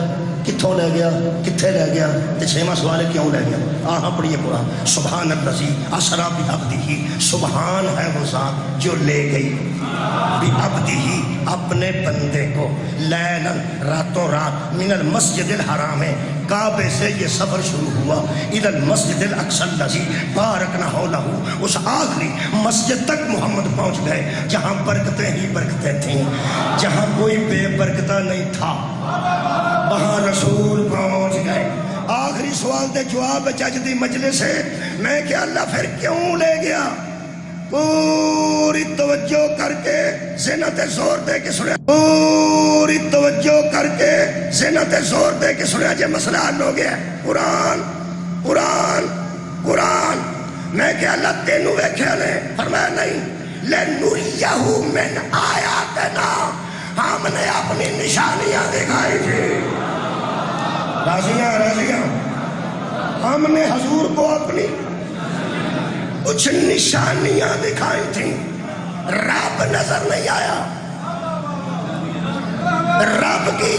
کتوں لے گیا, کتنے لے گیا, تے 6واں سوال ہے کیوں لے گیا. آہاں پڑھیے قرآن. سبحان الذی اسریٰ بعبدہ, سبحان ہے وہ ذات جو لے گئی بعبدہ اپنے بندے کو لیلاً راتوں رات من المسجد الحرام ہے کعبے سے یہ سفر شروع ہوا الی المسجد الاقصی الذی بارکنا حولہ, اس آخری مسجد تک محمد پہنچ گئے جہاں برکتیں ہی برکتیں تھیں, جہاں کوئی بے برکتہ نہیں تھا وہاں رسول پہنچ گئے. آخری سوال دے جواب چج دی مجلس ہے. میں کہ اللہ پھر کیوں لے گیا. پوری توجہ کر کے زنا تے زور دے کے سنیا, پوری توجہ کر کے زنا تے زور دے کے سنیا جے مسئلہ حل ہو گیا. قرآن قرآن قرآن. میں کہ اللہ تینوں ویکھیا نے. فرمایا نہیں, لنریہ من آیاتنا, ہم نے اپنی نشانیاں دکھائی تھی. راضیاں راضیاں, ہم نے حضور کو اپنی کچھ نشانیاں دکھائی تھیں. رب نظر نہیں آیا. رب کی,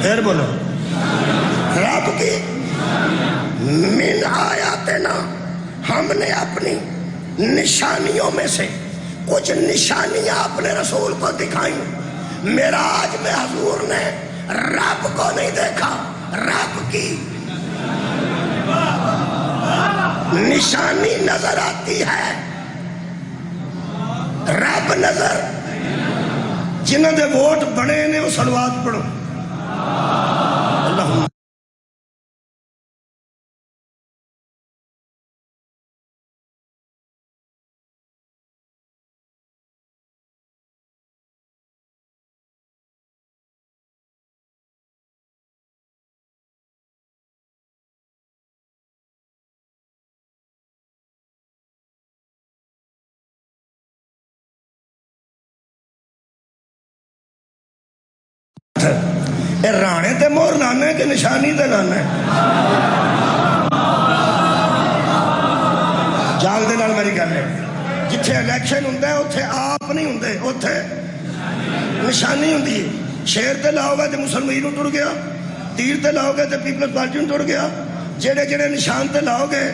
پھر بولو, رب کی من آیاتنا, ہم نے اپنی نشانیوں میں سے کچھ نشانیاں اپنے رسول کو دکھائیں. معراج میں حضور نے رب کو نہیں دیکھا, رب کی نشانی نظر آتی ہے. رب نظر, جنہوں دے ووٹ بڑے نے وہ صلوات پڑھو. اللہم اے رانے تے مور لانے کہ نشانی تے لانے. جان دے نال میری گل ہے. جتھے الیکشن ہوندا ہے اوتھے آپ نہیں ہوندے, اوتھے نشانی ہوندی ہے. شیر تے لاؤ گے تے مسلمان ٹر گیا, تیر تے لاؤ گے تے پیپلز پارٹی ٹر گیا. جڑے جڑے نشان تے لاؤ گے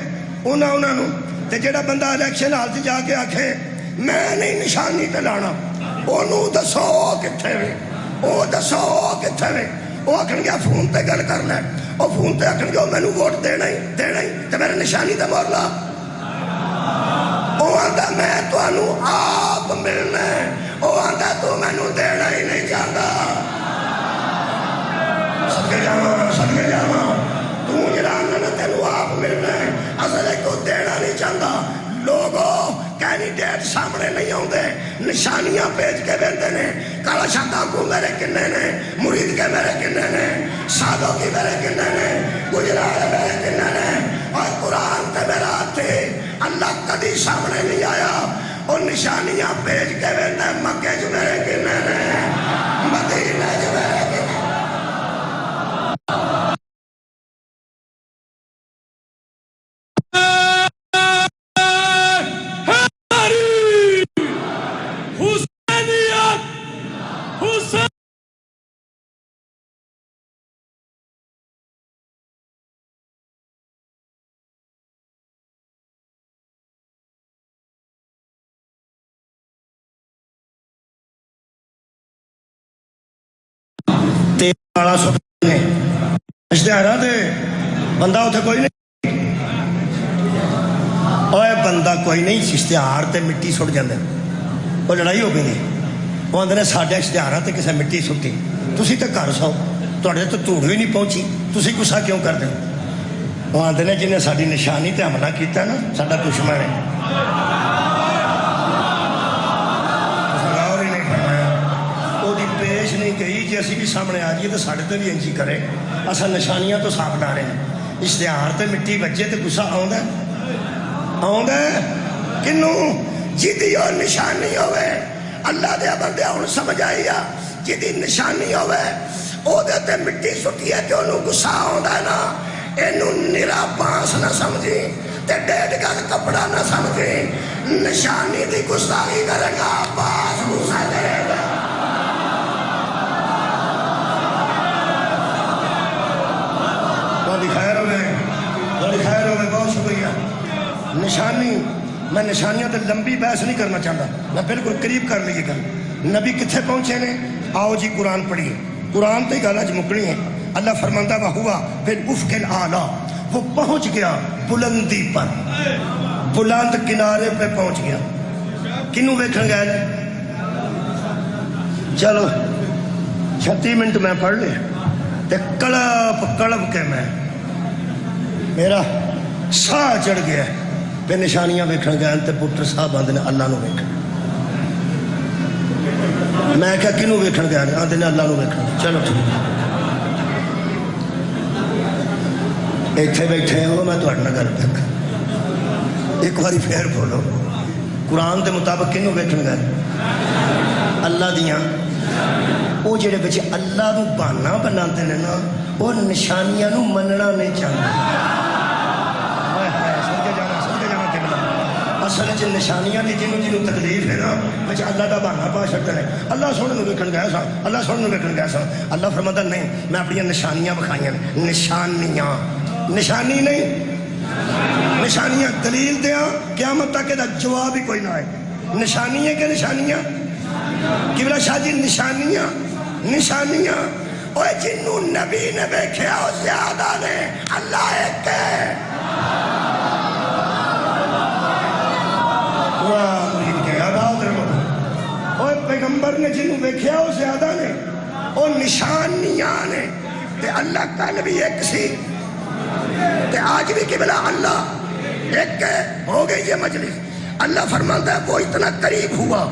انہاں نوں, تے جڑا بندہ الیکشن ہال تے جا کے آکھے میں نہیں نشانی تے لانا, اونوں دسو کتھے وے, وہ دسو کتنے میں. وہ آخر گیا فون تے گل کر لے, وہ فون تے آخر گیا مینو ووٹ دینا ہی دینا ہی تے میرے نشانی تے مور لا. وہ آتا میں تمہوں آپ ملنا ہے, وہ آتا تو مینو دینا ہی نہیں چاہتا. سدکے جاواں سدکے جاواں, تو جڑا آنا تینوں آپ ملنا ہے, اصل تو دینا نہیں چاہتا. لوگوں کینڈیڈیٹ سامنے نہیں آتے, نشانیاں پیج کے دیتے ہیں. کالا شاہ کو میرے کنے نے, مرید کے میرے کنے نے, سادوں کی میرے کنے نے, گجرال میرے کنے نے, اور قرآن تے میرا آتے. اللہ کدی سامنے نہیں آیا, اور نشانیاں پیج کے دیتے. مکے جو میرے کنے نے, مدینہ جو میرے کنے. والا سٹنے اشتہارا دے بندہ اتنے کوئی نہیں, اوے بندہ کوئی نہیں. اشتہار تے مٹی سٹ جاندے, وہ لڑائی ہو گئی. وہ آدھے ساڈے اشتہار تے کسے مٹی سٹی, تسی تے گھر سو, تہاڈے تے دھوڑ بھی نہیں پہنچی, تسی غصہ کیوں کر دے. وہ آدھے جنہیں ساری نشانی تے حملہ کیتا نا ساڈا دشمن ہے. نہیں گئی جی اسی بھی سامنے آ جائیے تو ساڑھے تے بھی انجی کرے. اصل نشانیاں تو صاف ڈالے ہیں. اشتہار تے مٹی بجے تے غصہ آؤں کنوں جیدی اور نشانی ہوئے اللہ دے بندے ہن سمجھ آئی آ جیدی نشانی ہوئے او دے تے مٹی سٹی ہے تے انہوں غصہ آؤندا نا اینوں نرا بانس نہ سمجھی تے ڈیڑھ گز کپڑا نہ سمجھی نشانی دی گستاخی کرے گا باس غصہ کرے گا بڑی خیر ہوئے بہت شکریہ نشانی میں نشانیاں تے لمبی بحث نہیں کرنا چاہتا میں بالکل قریب کر لیے گا نبی کتھے پہنچے نے آؤ جی قرآن پڑھیے قرآن تے گل اج مکڑی ہے اللہ فرماندہ وہ ہوا پھر افق الاعلیٰ وہ پہنچ گیا بلندی پر بلند کنارے پہ پہنچ گیا کنوں ویکھن گئے چلو 36 منٹ میں پڑھ لے تے کڑپ کے میں میرا ساہ چڑھ گیا پہ نشانیاں ویکھن گئے تے پتر صاحب آندے نے اللہ نو ویکھن میں کہا کنوں ویکھن گئے آندے نے اللہ نو ویکھن چلو ٹھیک ایتھے بیٹھے ہو میں تو اٹھنا گل تک ایک باری پھر بولو قرآن دے مطابق کنوں ویکھن گئے اللہ دیاں وہ جڑے بچے اللہ نو بہانا بناتے ہیں نا وہ نشانیاں نو مننا نہیں چاہتے اصل چ نشانیاں دی جنوں تکلیف ہے نا بچ اللہ دا بہانا پا چھڑتے ہیں اللہ سونے نو ویکھن گیا سا اللہ سونے نو ویکھن گیا سا اللہ فرماتا نہیں میں اپنی نشانیاں بکھائیاں نشانیاں نشانی نہیں نشانیاں دلیل دیاں قیامت تک دا جواب ہی کوئی نہ آئے نشانی ہے کہ نشانیاں قبلہ شاہ جی نشانیاں اوہ جنوں نبی نے بیکھیا ہو زیادہ نے اللہ ایک ہے اوہ پیغمبر نے جنوں بیکھیا ہو زیادہ نے اوہ نشانیاں نے تے اللہ کل بھی ایک سی تے آج بھی قبلہ اللہ ایک ہے ہو گئی یہ مجلس اللہ فرماتا ہے وہ اتنا قریب ہوا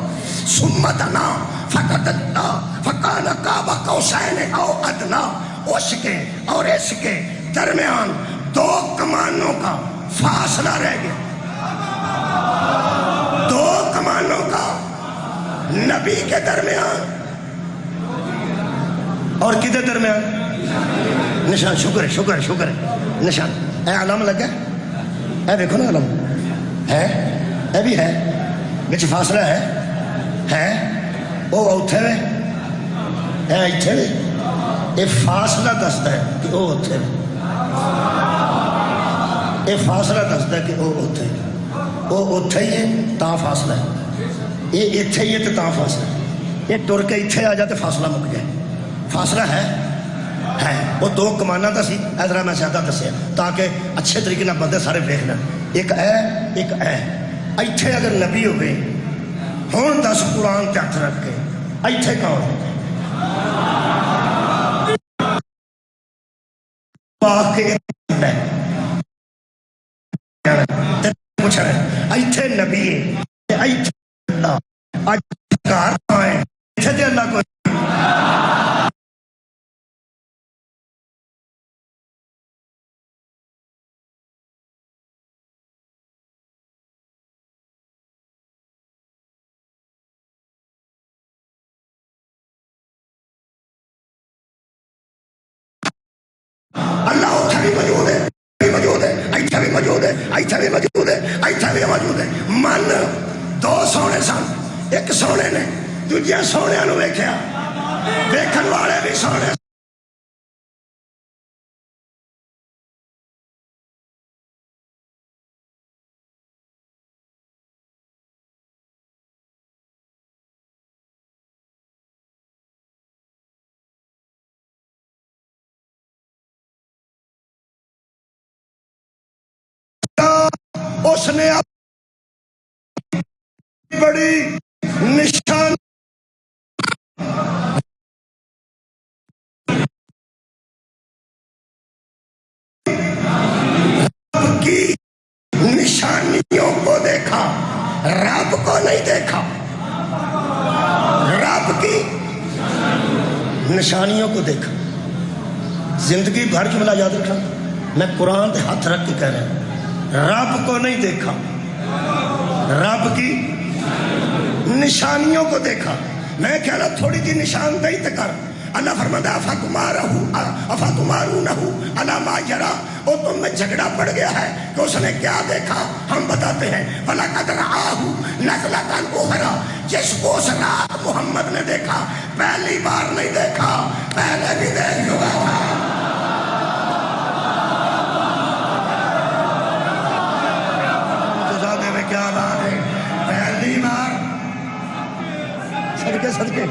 سمتنا فقدنا فقال قاب قوسین او ادنا اس کے اور اس کے درمیان 2 کمانوں کا فاصلہ رہ گیا 2 کمانوں کا نبی کے درمیان اور کدھر درمیان نشان شکر ہے نشان اے علم لگا اے دیکھو نا علم ہے اے بھی ہے بچ فاصلہ ہے او اوتھے وے اے ایتھے وے اے فاصلہ دستا ہے کہ او اوتھے وے اے فاصلہ دستا ہے کہ او اوتھے او اوتھے ہی ہے تاں فاصلہ ہے یہ ایتھے ہی ہے تو تاں فاصلہ ہے یہ ٹر کے ایتھے آ جاتے فاصلہ مک گیا فاصلہ ہے وہ 2 کمانہ دا سی ادھرا میں زیادہ دسیا تاکہ اچھے طریقے نہ بندے سارے دیکھ لیں ایک ایتھے اگر نبی ہوئے ہون 10 قرآن تے ہاتھ رکھ کے ایتھے کون پاک کے پوچھ رہے ایتھے نبی ہے ایتھے اللہ آج کار آئے ایتھے تے اللہ کو موجود ہے من 2 سونے سن ایک سونے نے دوجے سونے نو ویکھیا ویکھن والے بھی سونے اس نے بڑی نشان رب کی نشانیوں کو دیکھا رب کو نہیں دیکھا رب کی نشانیوں کو دیکھا زندگی بھر جملہ یاد رکھنا میں قرآن پہ ہاتھ رکھ کے کہہ رہا ہوں، رب کو نہیں دیکھا، رب کی نشانیوں کو دیکھا۔ میں کہہ رہا تھوڑی جی نشاندہی تو کر۔ اللہ فرماتا ہے افاتمارونہ علی ما یری، وہ تم میں جھگڑا پڑ گیا ہے کہ اس نے کیا دیکھا۔ ہم بتاتے ہیں وَلَقَدْ رَآهُ نَزْلَةً أُخْرَىٰ، جس کو اس رات محمد نے دیکھا پہلی بار نہیں دیکھا، پہلے بھی دیکھ چکا تھا۔ جزادے میں کیا بات ہے، پہلی بار صدقے صدقے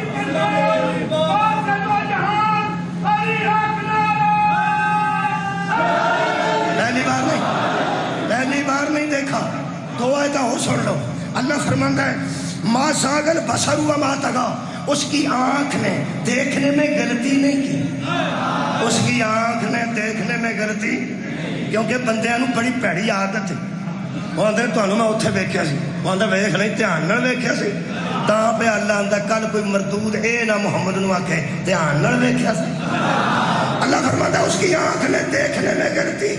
پہلی بار نہیں دیکھا۔ دو آیتیں ہو سن لو۔ اللہ فرماتا ہے ما زاغ البصر وما طغیٰ، اس کی آنکھ نے دیکھنے میں غلطی نہیں کی، اس کی آنکھ نے دیکھنے میں غلطی، کیونکہ بندیاں نوں بڑی پیڑی عادت ہے۔ وہ آندے تانوں میں اوتھے ویکھیا سی، وہ آندا ویکھ لئی دھیان نال ویکھیا سی، تاں پہ اللہ آندا کل کوئی مردود اے نہ محمد نوں آکھے دھیان نال ویکھیا سی۔ اللہ فرماتا ہے اس کی آنکھ نے دیکھنے میں غلطی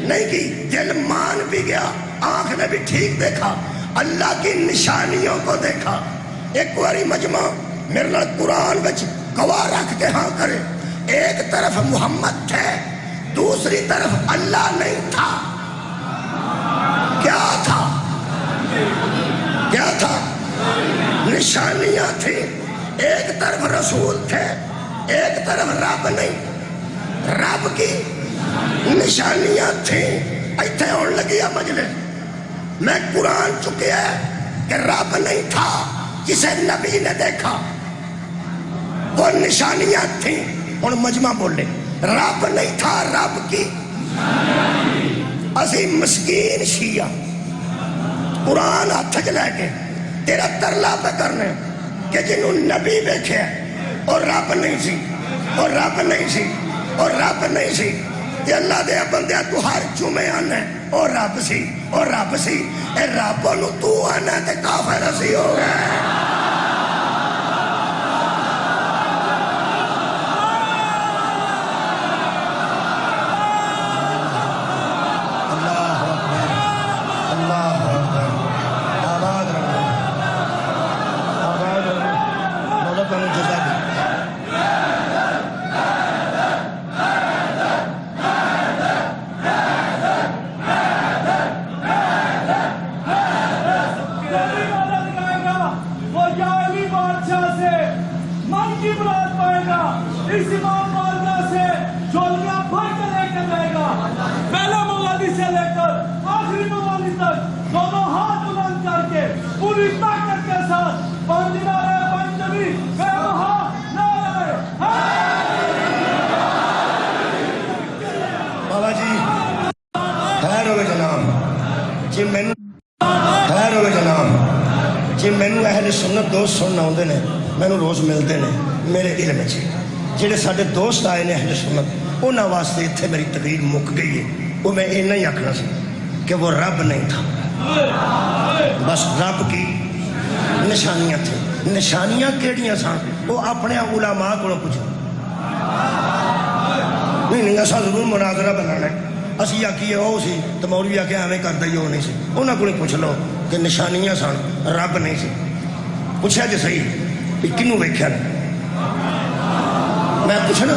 نہیں کی، دل مان بھی گیا، آنکھ نے بھی ٹھیک دیکھا، اللہ کی نشانیوں کو دیکھا۔ ایک باری مجمع میرے نال قرآن وچ گواہ رکھ کے ہاں کرے، ایک طرف محمد تھے، دوسری طرف اللہ نہیں تھا۔ کیا تھا؟ کیا تھا؟ نشانیاں تھیں۔ ایک طرف رسول تھے، ایک طرف رب نہیں، رب کی نشانیاں تھیں۔ ایتھے ہون لگی مجلس میں قرآن چکیا ہے کہ رب نہیں تھا، جسے نبی نے دیکھا وہ نشانیاں تھیں۔ ہن مجمع بولے رب نہیں تھا، رب کی اسی مسکین شیعہ قرآن ہاتھ چ لے کے تیرا ترلا پہ کرنے کہ جنہوں نبی دیکھے اور رب نہیں سی، اور رب نہیں سی، اور رب نہیں سی، تے اللہ دے بندے تو ہر جمعے آنے اور رب سی، اور رب سی، اے رب نو تو آنا تے کافر سی ہو گئے۔ اس امام مالدہ سے جھولیاں بھر کے لے کے جائے گا، پہلے موالدی سے لے کر آخری موالدی تک دونوں ہاتھ بلند کر کے پوری طاقت کے ساتھ پنج نعرے پنجوی بے بہا نعرے بابا جی خیر ہوئے جناب جی، مینوں خیر ہوئے جناب جی، مینوں اہل سنت دوست سننا ہوندے نے، مینوں روز ملتے نے میرے علم وچ جڑے ساڈے دوست آئے نے اہل سنت، انہاں واسطے اتنے میری تقریر مک گئی ہے۔ وہ میں اینا ہی آکھنا سی کہ وہ رب نہیں تھا، بس رب کی نشانیاں تھیں۔ نشانیاں کیڑیاں سن وہ اپنے علماء کو پوچھو، نہیں اصا ضرور مناظرہ بنانا ہے، اسی آکھیے وہ سی تو مولوی آ کے ایویں کرتا ہی وہ نہیں سی، انہاں کو پوچھ لو کہ نشانیاں سن رب نہیں سی۔ پوچھا جی صحیح کنوں ویکھیا نے، میں پوچھنا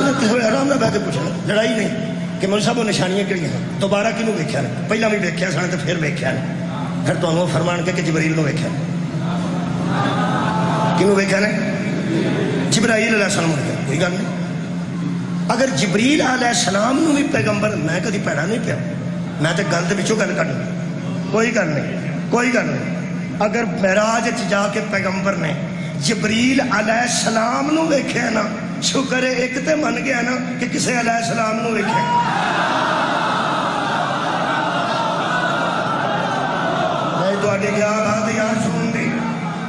آرام نہ بہ کے پوچھنا، لڑائی نہیں کہ مولوی صاحب وہ نشانیاں کہڑیاں ہیں، دوبارہ کنوں ویکھیا نے، پہلا بھی ویکھیا سن تو پھر ویکھیا نے، پھر تمہیں فرمان کے کہ جبریل نو ویکھیا نے، کنوں ویکھیا نے؟ جبرائیل علیہ السلام نے۔ کوئی گل نہیں، اگر جبریل علیہ السلام نو بھی پیغمبر، میں کدی پیڑا نہیں پیا، میں تو گل کے گل کڈنا، کوئی گل نہیں، کوئی گل نہیں۔ اگر معراج جا کے پیغمبر نے جبریل علیہ السلام نو ویکھیا نا، شکر ہے ایک تے من گیا نا کہ کسے علیہ السلام نو ویکھے۔ میں تواڈی کیا بات یار سن دی،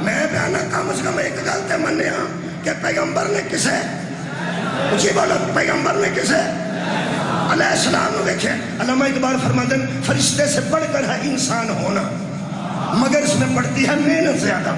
میں بیانا کم از کم ایک گل تے منیا کہ پیغمبر نے کسے، اسی بولا پیغمبر نے کسے علیہ السلام نو ویکھے۔ علامہ اقبال فرماتے ہیں فرشتے سے بڑھ کر ہے انسان ہونا، مگر اس میں پڑتی ہے محنت زیادہ۔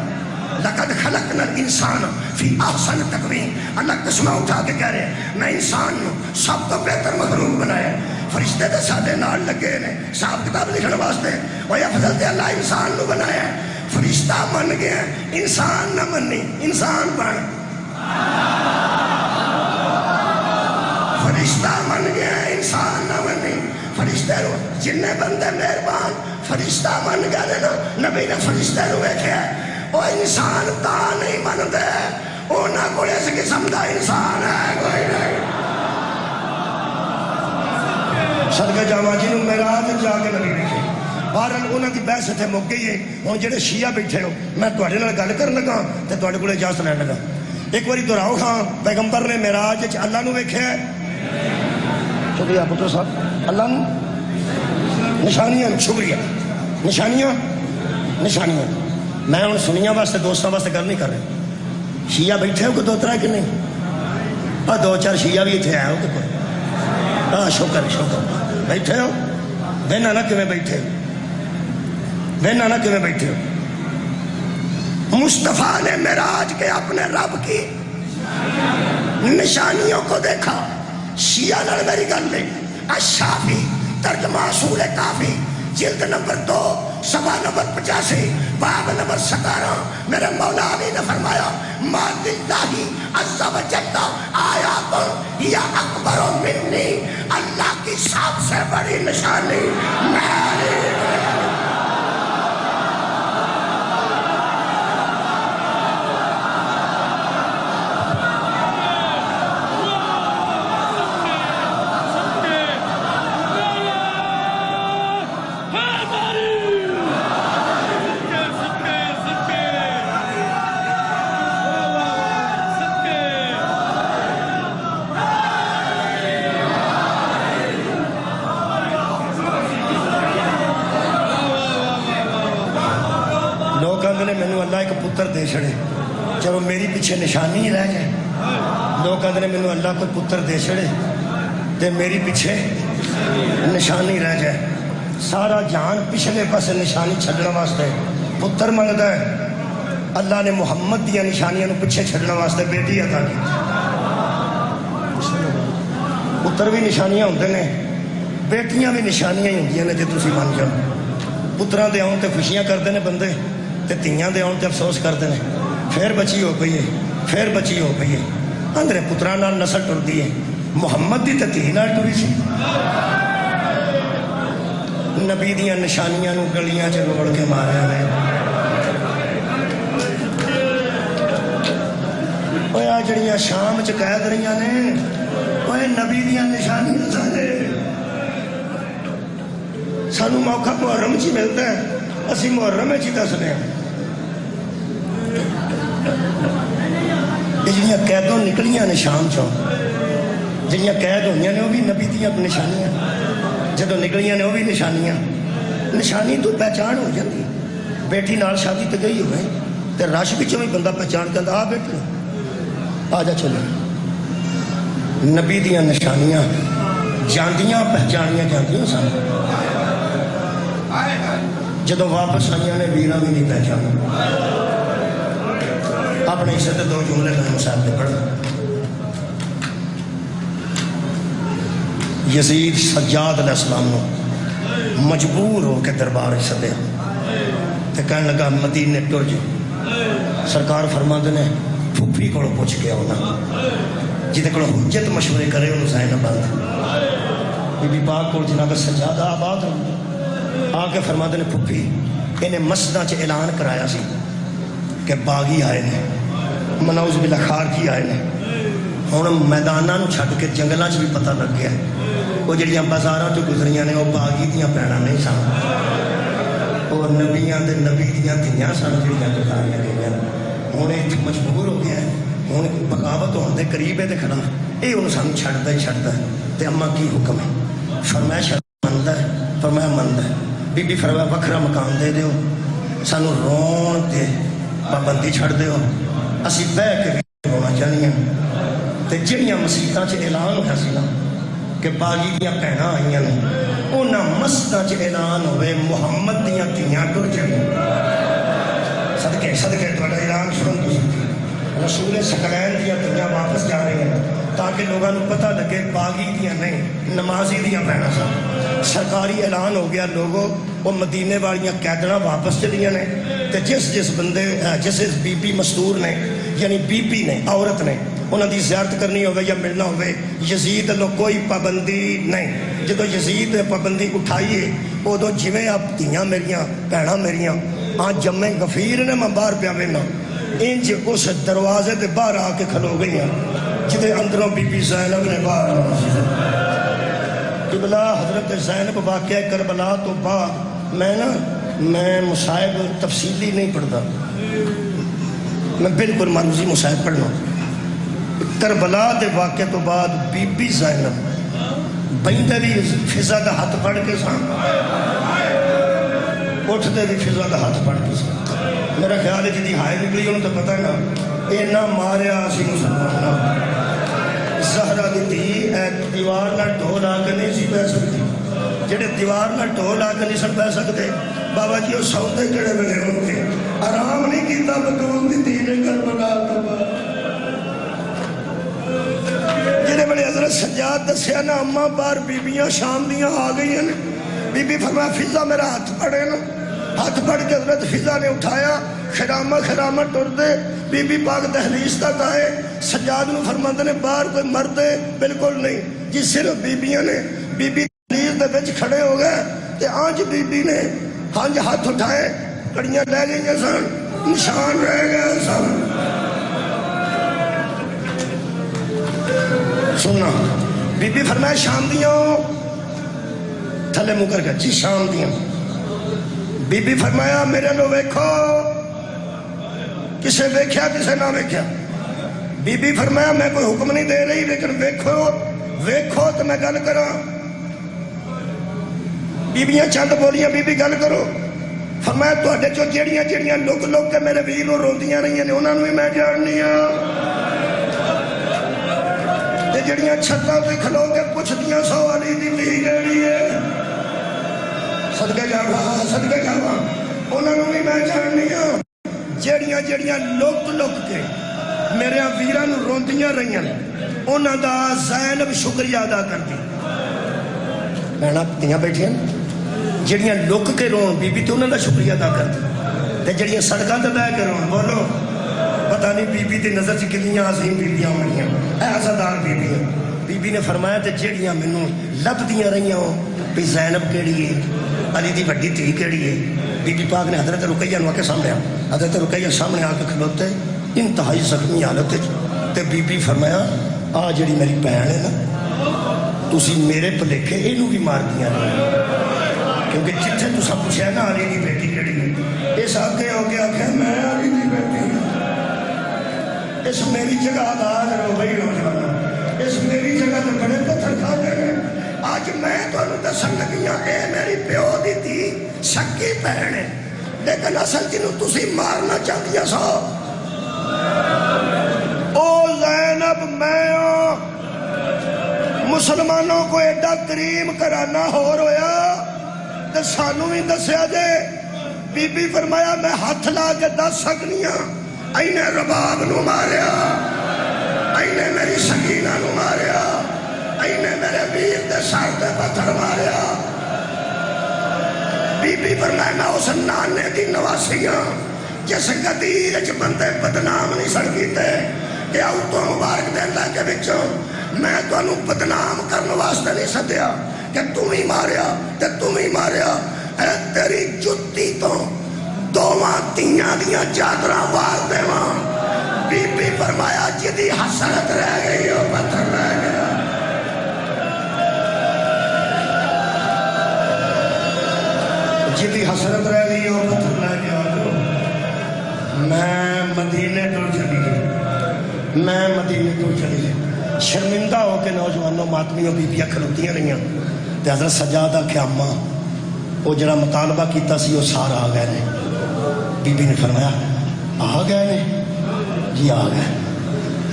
لقد خلقنا الانسان فی احسن تقویم، اللہ قسمہ اٹھا کے کہہ رہے ہیں میں انسان سب تو بہتر مخلوق بنایا، فرشتے تو سارے نال لگے نے حساب کتاب لکھنے واسطے. وہ افضل تے اللہ انسان نو بنایا ہے. فرشتہ من گیا انسان نہ منی انسان بن. فرشتہ من گیا انسان نہ منی. فرشتے رو جن بندے مہربان فرشتہ من گئے نا نبی نے فرشتے رو ویکھیا وہ انسان تا نہیں منتے انہاں کول اس قسم دا انسان ہے کوئی نہیں. صدقہ جاواں جنوں معراج جا کے نبی ویکھے. بہرحال انہاں دی بحث اتنے مک گئی ہے. ہن جڑے شیعہ بیٹھے ہو میں تواڈے نال گل کرن لگا تے تواڈے کول اجازت لین لگا. ایک باری دہراؤ ہاں پیغمبر نے معراج وچ اللہ نو ویکھیا ہے. شکریہ پتر صاحب. اللہ نو نشانیاں شکریہ نشانیاں نشانیاں. میں ہوں سنیاں واسطے دوستوں واسطے گل نہیں کر رہا. شیعہ بیٹھے ہو کہ دو طرح کہ نہیں؟ اور دو چار شیعہ بھی اتنے آئے ہو کہ کوئی؟ ہاں شکر شکر. بیٹھے ہو بہنا نہ کیویں بیٹھے ہو بہنا نہ کیویں بیٹھے ہو. مصطفیٰ نے معراج کے اپنے رب کی نشانیوں کو دیکھا. شیعہ نال میری گل نہیں. الشافی ترجمہ اصول کافی جلد نمبر 2 صفحہ نمبر 85 باب نمبر 17. میرے مولا علی نے فرمایا ما للہ عز و جل آیات یا اکبر منی. اللہ کی سب سے بڑی نشانی میری. مینو اللہ ایک پتر دے چھڑے چلو میری پیچھے نشانی ہی رہ جائے. لوگ کہتے ہیں مینو اللہ کوئی پتر دے چھڑے تے میری پیچھے نشانی رہ جائے. سارا جہان پچھلے پاسے نشانی چھڈنے واسطے پتر منگتا ہے. اللہ نے محمد دیا نشانیاں نو پیچھے چھڈنے واسطے بیٹی عطا کی. پتر بھی نشانیاں ہوندے نے بیٹیاں بھی نشانیاں ہی ہوندیاں نے. جے تسی من جاؤ پتراں دے آؤن تے خوشیاں کردے نے بندے تے تیاں دے آؤن تے افسوس کرتے ہیں. پھر بچی ہو پئی ہے پھر بچی ہو پئی ہے. اندرے پتراں نال نسل ٹردی ہے. محمد دی تے دھی نال ٹری سی. نبی دیاں نشانیاں نو گلیاں چ روڑ کے ماریا نے. اوے آ جڑیاں شام چ قید رہیاں نے اوے نبی دیاں نشانیاں سانو موقع محرم چ ملتا ہے. اسی محرم چ دسنے ہیں. یہ جڑیاں قیدوں نکلیاں نے شام چوں جڑیاں قید ہوئی نے وہ بھی نبی دیاں نشانیاں. جدوں نکلیاں نے وہ بھی نشانیاں. نشانی تو پہچان ہو جاتی. بیٹی نال شادی تے گئی ہوئے تے رش وچوں بھی بندہ پہچان کہندا آ بیٹی آ جا چلو. نبی دیاں نشانیاں جاندیاں پہچانیاں جاندیاں سن. جدوں واپس آئیاں نے ویراں بھی نہیں پہچانا. اپنے حصے تے 2 جملے میں صاحب نے پڑھا. یزید سجاد علیہ السلام نے مجبور ہو کے دربار سدیا تے کہنے لگا مدینے ٹر جی. سرکار فرماندے نے پھوپھی کو پوچھ کے آنا جہد کو حجت مشورے کرے انہوں سائن بند. بی بی پاک کو جناب سجادہ آباد آ کے فرماندے نے پھوپھی انہیں مسجداں چ اعلان کرایا سی کہ باغی آئے نے منعوذ باللہ خارجی آئے نے. ہوں میداناں نو چھڈ کے جنگلاں چ بھی پتہ لگ گیا وہ جڑیاں بازاراں چ گزریاں نے وہ باغی دیاں پیڑاں نہیں سن. وہ نبیاں دے نبی دیاں دھیاں سن جڑیاں گزاریاں گئیاں. ہوں یہ مجبور ہو گیا ہوں بغاوت ہونے کے قریب ہے کھڑا یہ انہوں سانو چھڈتا ہی چھڈتا ہے. تے اما کی حکم ہے؟ فرمایا شرط منتا ہے. فرمایا منتا ہے. بی بی فرمایا وکھرا مکان دے دیو سانو رون تے پابندی چھڑ دیو اسی بہ کے بھی رونا چاہیے. تے جڑیاں مسیتاں چ اعلان ہوا سی نا کہ باغی دیاں بھੈਣਾں آئیاں نے انہاں مسجداں چ اعلان ہوئے محمد دیاں دھیاں ٹر جائیں. صدقے صدقے تہاڈا اعلان سن رسول سکلین دیا دنیا واپس جا رہی ہیں تاکہ لوگوں کو پتہ لگے باغی دیا نہیں نمازی دیا بہنا سن سرکاری اعلان ہو گیا لوگوں وہ مدینے والیاں قیدڑاں واپس چلیاں نے تے جس بندے جس بی بی مستور نے یعنی بی بی نے عورت نے انہوں دی زیارت کرنی ہوئے یا ملنا ہوئے یزید لو کوئی پابندی نہیں جدو یزید نے پابندی اٹھائیے ادو جویں آپ دھیاں میریاں بھੈਣਾں میریاں آج جمے غفیر نے میں باہر پیا وینا انج اس دروازے تے باہر آ کے کھلو گئی ہیں جدے اندروں بی بی زینب نے باہر قبلہ حضرت زینب واقعہ کربلا تو بعد میں مصائب تفصیلی نہیں پڑھتا میں بالکل مرضی مصائب پڑھنا کربلا دے واقعے تو بعد بی بی زینب بہندے بھی فضا دا ہاتھ پڑھ کے سان اٹھتے بھی فضا دا ہاتھ پڑھ کے سان میرا خیال ہے جدی ہائے نکلی انہوں تو پتہ ہے نا اینا ماریا اسی مسلمان زہرہ دی تھی دیوار نہ ڈھول آ کے نہیں سی بہ سکتی جڑے دیوار نہ ڈھول آ کے نہیں سن بہ سکتے بابا جی وہ سودے کہڑے ویلے ہوں گے آرام نہیں کیتا بطول دی تھی نے کربلا تو جڑے بڑے حضرت سجاد دسیا نا اماں بار بیبیاں شام دیاں آ گئی ہیں بی بی فرمایا فضا میرا ہاتھ پڑے نا ہاتھ پڑھ کے حضرت فضا نے اٹھایا خرامہ ٹر دے بی بی پاک دہلیز تک آئے سجاد نو فرماندے نے باہر کوئی مردے بالکل نہیں جی صرف بیبیاں نے بی بی دہلیز دے وچ کھڑے ہو گئے تے آج بی بی نے ہنج ہاتھ اٹھائے کڑیاں لے گئی سن نشان رہ گئے سن سننا بی بی فرمایا شام دیاں تھلے منہ کر کے جی شام دیاں بی بی فرمایا میرے لو ویکھو کسے ویکھیا کسے نہ ویکھیا بی بی فرمایا میں کوئی حکم نہیں دے رہی لیکن ویکھو تو میں گل کراں بیبیاں چند بولیاں بی بی گل کرو فرمایا تواڈے چوں جیڑیاں لک کے میرے ویر نوں روندیاں رہیاں نے انہاں نوں بھی میں جاننی ہاں تے جڑیاں چھتاں تے کھلو کے پوچھدیاں سو علی دی دھی کیڑی ہے صدقے جاواں انہاں نوں بھی میں جاننی ہاں جڑیاں لک کے میرے ویراں نوں روندیاں رہیاں انہاں دا زینب شکریہ ادا کردی بہناں دھیاں بیٹھیاں جڑیاں لک کے رون بی بی تے انہاں دا شکریہ ادا کردی تے جڑیاں سڑکاں تے بہ کے رون بولو پتہ نہیں بی بی دی نظر چ کتنیاں عظیم بیبیاں ہونیاں اے عزادار بیبیاں بی بی نے فرمایا تے جڑیاں مینوں لبدیاں رہیاں بھی زینب کیڑی ہے علی دی وڈی دھی کیڑی ہے بی بی پاک نے حضرت رقیہ نو کے سامنے حضرت رقیہ سامنے آ کے کھلوتے انتہائی زخمی حالت تے بی بی فرمایا آ جڑی میری بہن ہے نا تسی میرے پلیکھے اینوں بھی مار دیاں کیونکہ جتھے تساں پوچھیا نا علی دی بیٹی کیڑی ہے اس آگے ہو کے آکھیا میں علی دی بیٹی اس میری جگہ آدھار رو بھئی نوجوان اس میری جگہ تے بڑے پتھر کھا گئے آج میں تو انہوں دسن لگیاں اے میری پیو دی تھی سکی بہن ہے لیکن اصل جنہوں تسی مارنا چاہتیاں سو او زینب میں مسلمانوں کو ایڈا کریم کرانا ہو رویا تے سانو ہی دسیا جے بی بی فرمایا میں ہاتھ لا کے دس سکنیاں اینے رباب نو ماریا اینے میری سکینہ نو ماریا اینے میرے ویر دے سر دے پتھر ماریا بی بی فرمایا میں اس نانے دی نواسیاں جس قدیر اچ بندے بدنام نہیں سڑ کیتے کہ آؤ تو مبارک دے اللہ کے بچوں میں تو انہوں بدنام کرنے واسطے نہیں سدیا کہ تم ہی ماریا اے تیری جتی تو دوواں تیاں دیاں چادراں وار دیواں بی بی فرمایا جدی حسرت رہ گئی ہو پتھر رہ گیا جدی حسرت رہ گئی ہو پتھر رہ گیا میں مدینے تو چلی گئی شرمندہ ہو کے نوجوانوں ماتمیوں بیبیاں کھلوتیاں رہیاں تے حضرت سجاد آکھیا اماں وہ جڑا مطالبہ کیتا سی وہ سارا آ گئے نے بی بی نے فرمایا آ گئے نے جی آ گئے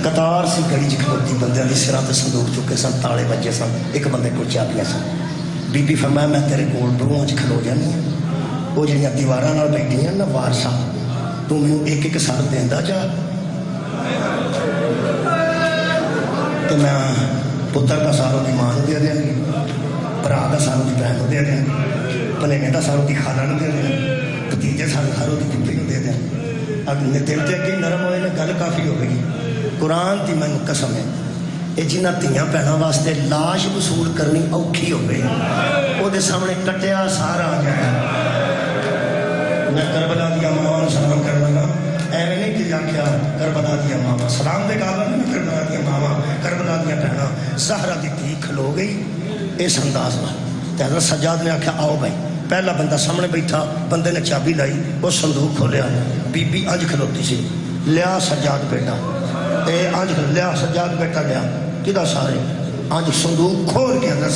قطار سی گلی چ کھلوتی بندیاں دی سراں تے صندوق چکے سن تالے بجے سن ایک بندے کول چابیاں سن بی بی فرمایا میں تیرے کول ڈروہاں چ کھلو جانی ہاں وہ جڑیاں دیواراں نال بیٹھیاں نا وارثاں تو مینوں ایک ایک سر دیندا جا تو میں ਪੁੱਤਰ ਦਾ ਸਾਰੋਂ ਦੀ ਮਾਂ ਨੂੰ ਦੇ ਦਿਆਂਗੀ, ਭਰਾ ਦਾ ਸਾਰੋਂ ਦੀ ਭੈਣ ਨੂੰ ਦੇ ਦਿਆਂਗੀ, ਭਣੇਵੇਂ ਦਾ ਸਾਰੋਂ ਦੀ ਖਾਲਾ ਨੂੰ ਦੇ ਦਿਆਂਗੀ, ਭਤੀਜੇ ਸਾਰੋਂ ਦੀ ਫੁੱਫੀ ਨੂੰ ਦੇ ਦਿਆਂਗੀ। ਅਗਲੇ ਦਿਲ ਤੇ ਅੱਗੇ ਨਰਮ ਹੋਏ ਨੇ ਗੱਲ ਕਾਫੀ ਹੋਵੇਗੀ। ਕੁਰਾਨ ਦੀ ਮੈਨੂੰ ਕਸਮ ਹੈ, ਇਹ ਜਿਨ੍ਹਾਂ ਧੀਆਂ ਭੈਣਾਂ ਵਾਸਤੇ ਲਾਸ਼ ਵਸੂਲ ਕਰਨੀ ਔਖੀ ਹੋਵੇ, ਉਹਦੇ ਸਾਹਮਣੇ ਕੱਟਿਆ ਸਾਰਾ ਆ ਜਾਏ। ਮੈਂ ਕਰਬਲਾ ਦੀਆਂ ਮਾਵਾਂ ਨੂੰ ਸਲਾਮ ਕਰਨ ਲੱਗਾ, ਐਵੇਂ ਨਹੀਂ ਕਿ ਆਖਿਆ ਕਰਬਲਾ ਦੀਆਂ ਮਾਵਾਂ, ਸਲਾਮ ਦੇ ਕਾਬਲ ਨਹੀਂ, ਕਰਬਲਾ ਦੀਆਂ ਮਾਵਾਂ, ਕਰਬਲਾ ਦੀਆਂ ਭੈਣਾਂ। ਜ਼ਹਰਾ ਦੀ ਧੀ ਖਲੋ ਗਈ ਇਸ ਅੰਦਾਜ਼ ਨਾਲ, ਤੇ ਹਜ਼ਰਤ ਸੱਜਾਦ ਨੇ ਆਖਿਆ ਆਓ ਭਾਈ। ਪਹਿਲਾ ਬੰਦਾ ਸਾਹਮਣੇ ਬੈਠਾ, ਬੰਦੇ ਨੇ ਚਾਬੀ ਲਾਈ, ਉਹ ਸੰਦੂਕ ਖੋਲਿਆ, ਬੀਬੀ ਅੰਜ ਖਲੋਤੀ ਸੀ। ਲਿਆ ਸੱਜਾਦ ਬੇਟਾ, ਇਹ ਅੰਜ ਲਿਆ ਸੱਜਾਦ ਬੇਟਾ ਲਿਆ, ਕਿਹਦਾ ਸਾਰੇ ਅੰਜ ਸੰਦੂਕ ਖੋਲ ਕੇ ਅੰਦਰ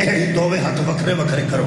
ਇਹ ਦੋਵੇਂ ਹੱਥ ਵੱਖਰੇ ਵੱਖਰੇ ਕਰੋ।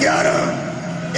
11,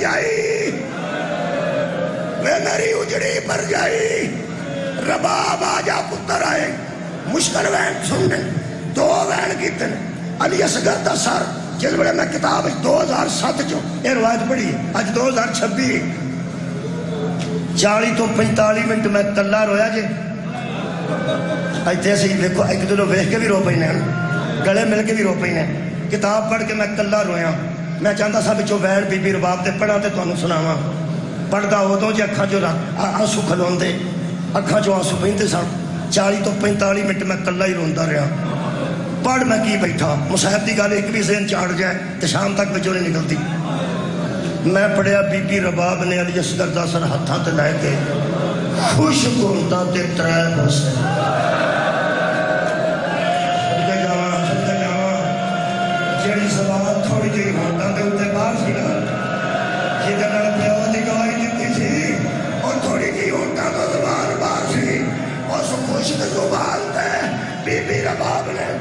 جائی میں میری اجڑی پر جائی رباب آجا پتر آئے مشکل وین سننے 2 وین کیتے علی اصغر دا سر جس بڑے میں کتاب 2007 جو یہ روایت پڑھی اج 2026 40 تو 45 منٹ میں کلا رویا جی ایتھے سی دیکھو ایک دلو ویکھ کے بھی رو پئی نے گلے مل کے بھی رو پئی نے کتاب پڑھ کے میں کلا رویا میں چاہتا سا بچوں وین بی بی رباب تے پڑھا تے تانوں سناواں پڑھدا ادوں جے اکھاں جو آنسو کھلوندے اکھاں جو آنسو پیندے سن 40 تو 45 منٹ میں کلا ہی روندا رہا پڑھ میں کی بیٹھا مصاحب دی گل ایک بھی ذہن چاڑ جائے تو شام تک بچوں نہیں نکلتی میں پڑھیا بی بی رباب نے علی اصغر دا سر ہتھاں تے لے کے خوش گھومتا تے 3 بوسے جیڑی زبان تھوڑی جی ہوندا تے اوتے باہر سی نا جہدے نال پیو دی گواہی دتی سی اور تھوڑی جی ہوندا تے زبان باہر سی اس خوش تے زبان تے بی بی رباب نے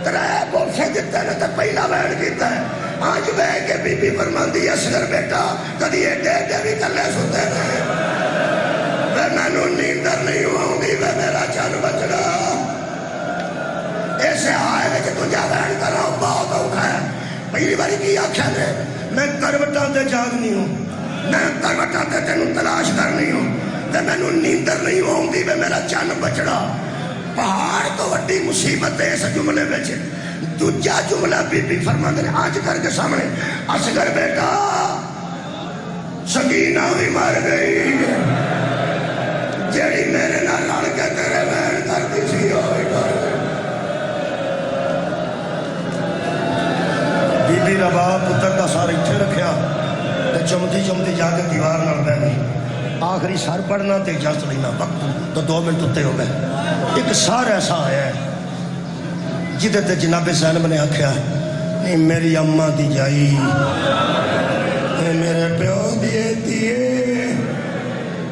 3 بوسے دتے نے تے پہلا وین کیتا ہے آج بہ کے بی بی فرماندی اصغر بیٹا کدی ایڈے بھی کلے سوتے نے وے مینوں نیندر نہیں آوندی وے میرا جان بچڑا ایسے آئے وچ تجا وین کرا بہت اوکھا ہے پہلی باری کی آکھیا نے میں کروٹاں تے جاگنی ہوں میں کروٹاں تے تینوں تلاش کرنی ہوں تے مینوں نیندر نہیں آوندی وے میرا جان بچڑا پہاڑ تو وڈی مصیبت ہے اس جملے وچ دوجا جملہ بی بی فرماندے نے آج کر کے سامنے اصغر بیٹا سکینہ بھی مر گئی جیڑی میرے نال لڑ کے تیرے وین کردی سی ہوئی بی بی رباب پتر دا سر اتھے رکھیا تے چمتی چمتی جا کے دیوار نال بہ گئی آخری سر پڑھنا تے اجازت لینا وقت تو 2 منٹ اتے ہو گئے ایک سر ایسا آیا ہے جدے تے جناب زینب نے آکھیا نہیں میری اماں دی جائی میرے پیو دیے دیے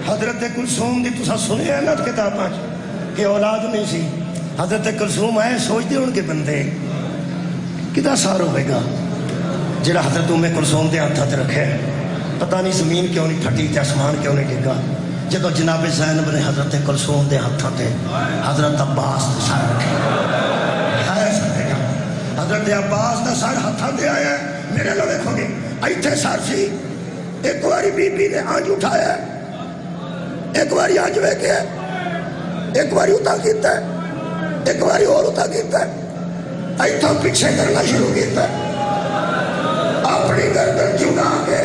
حضرت کلثوم دی تسا سنے ہیں نا کتاباں کہ اولاد نہیں سی حضرت کلثوم آئے سوچ دے ان کے بندے کدا سار ہوئے گا جڑا حضرت ام کلثوم دے ہاتھاں تے رکھے پتہ نہیں زمین کیوں نہیں پھٹی تے آسمان کیوں نہیں ڈگا جدو جناب زینب نے حضرت کلثوم دے ہاتھاں تے حضرت عباس دے سر رکھے حضرت عباس دا سر ہاتھاں تے آیا ہے میرے لو دیکھو گے ایتھے سر سی ایک باری بی بی نے آنج اٹھایا ہے ایک باری آنج ویکھیا ہے ایک باری اتا کیتا ہے ایک باری اور اتا کیتا ہے ایتھوں پیچھے کرنا شروع کیتا ہے اپنی گردن جھکا کے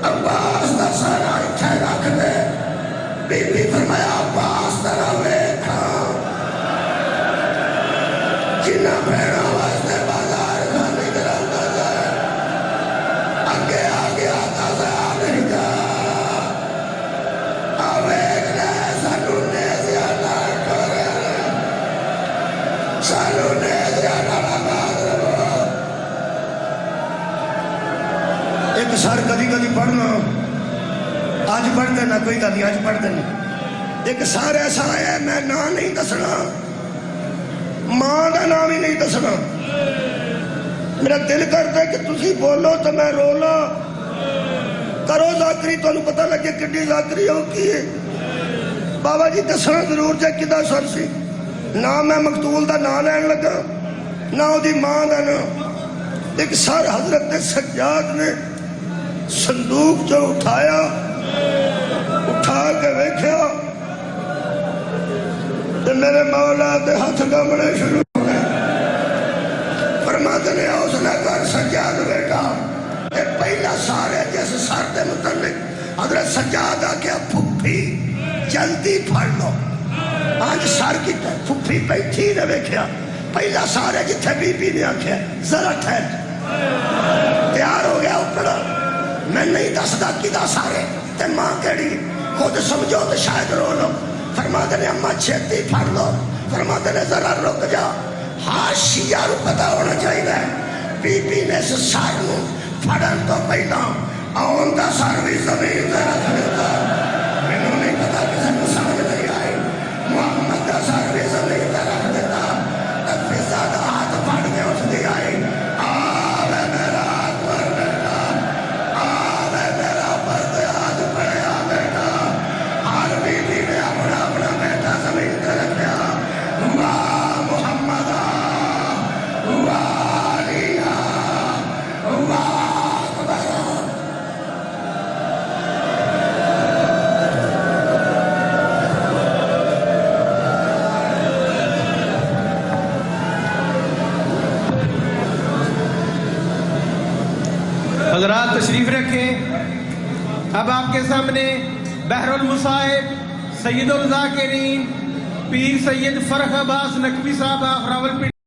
عباس دا سر ایتھے رکھ دے بی بی فرمایا عباس طرح ویکھا جنہ بھیڑا واسطے بازار کا نکلتا جائے اگے آگے آتا سے آ نہیں جا آویک رہے سانو نیزیا نار کرے سانو نیزیا نار کرے ایک سر کدی کدی پڑھنا آج پڑھتے نہ کوئی گل آج پڑھتے نہیں ایک سر ایسا ہے میں نہ نہیں دسنا ماں کا نام ہی نہیں دسنا میرا دل کرتا ہے کہ تسی بولو تو میں رولا کرو ذاکری تو انہوں پتہ لگے کڈی ذاکری ہو کی ہے بابا جی دسنا ضرور جائے کدہ سر سی نہ میں مقتول دا نام لین لگا نہ وہ دی ماں دا نام ایک سر حضرت سجاد نے صندوق جو اٹھایا اٹھا کے ویکھیا تے میرے مولا دے ہاتھ گمڑے شروع ہو گئے فرماتے نے حوصلہ کر سجاد بیٹا یہ پہلا سار ہے جیسے سار دے متعلق حضرت سجاد آکے پھپھی جلدی پھڑ لو آج سار کی پھپھی بیٹھی نے ویکھیا پہلا سار ہے جتھے بی بی نے آکھیا ذرا ٹھہر تیار ہو گیا اوپر میں نہیں دسدا کدا سارے تے ماں کیڑی خود سمجھو تو شاید رو لو فرماتے نے اماں چھتی پھڑ لو فرماتے نے ذرا رک جا حاشیہ رو پتہ ہونا چاہیے بی بی نے اس سار نو پھڑن تو پہلا آن دا سار بھی زمین دے رکھ دیتا مینوں نہیں پتا کسی کو سمجھ نہیں آئی محمد دا سار بھی زمین دے رکھ دیتا تب فضا دا ہاتھ پھڑ کے اٹھ دی آئی آوے میرا اکبر بیٹا آوے میرا رکھیں۔ اب آپ کے سامنے بحر المصائب سید الذاکرین پیر سید فرخ عباس نقوی صاحب راولپنڈی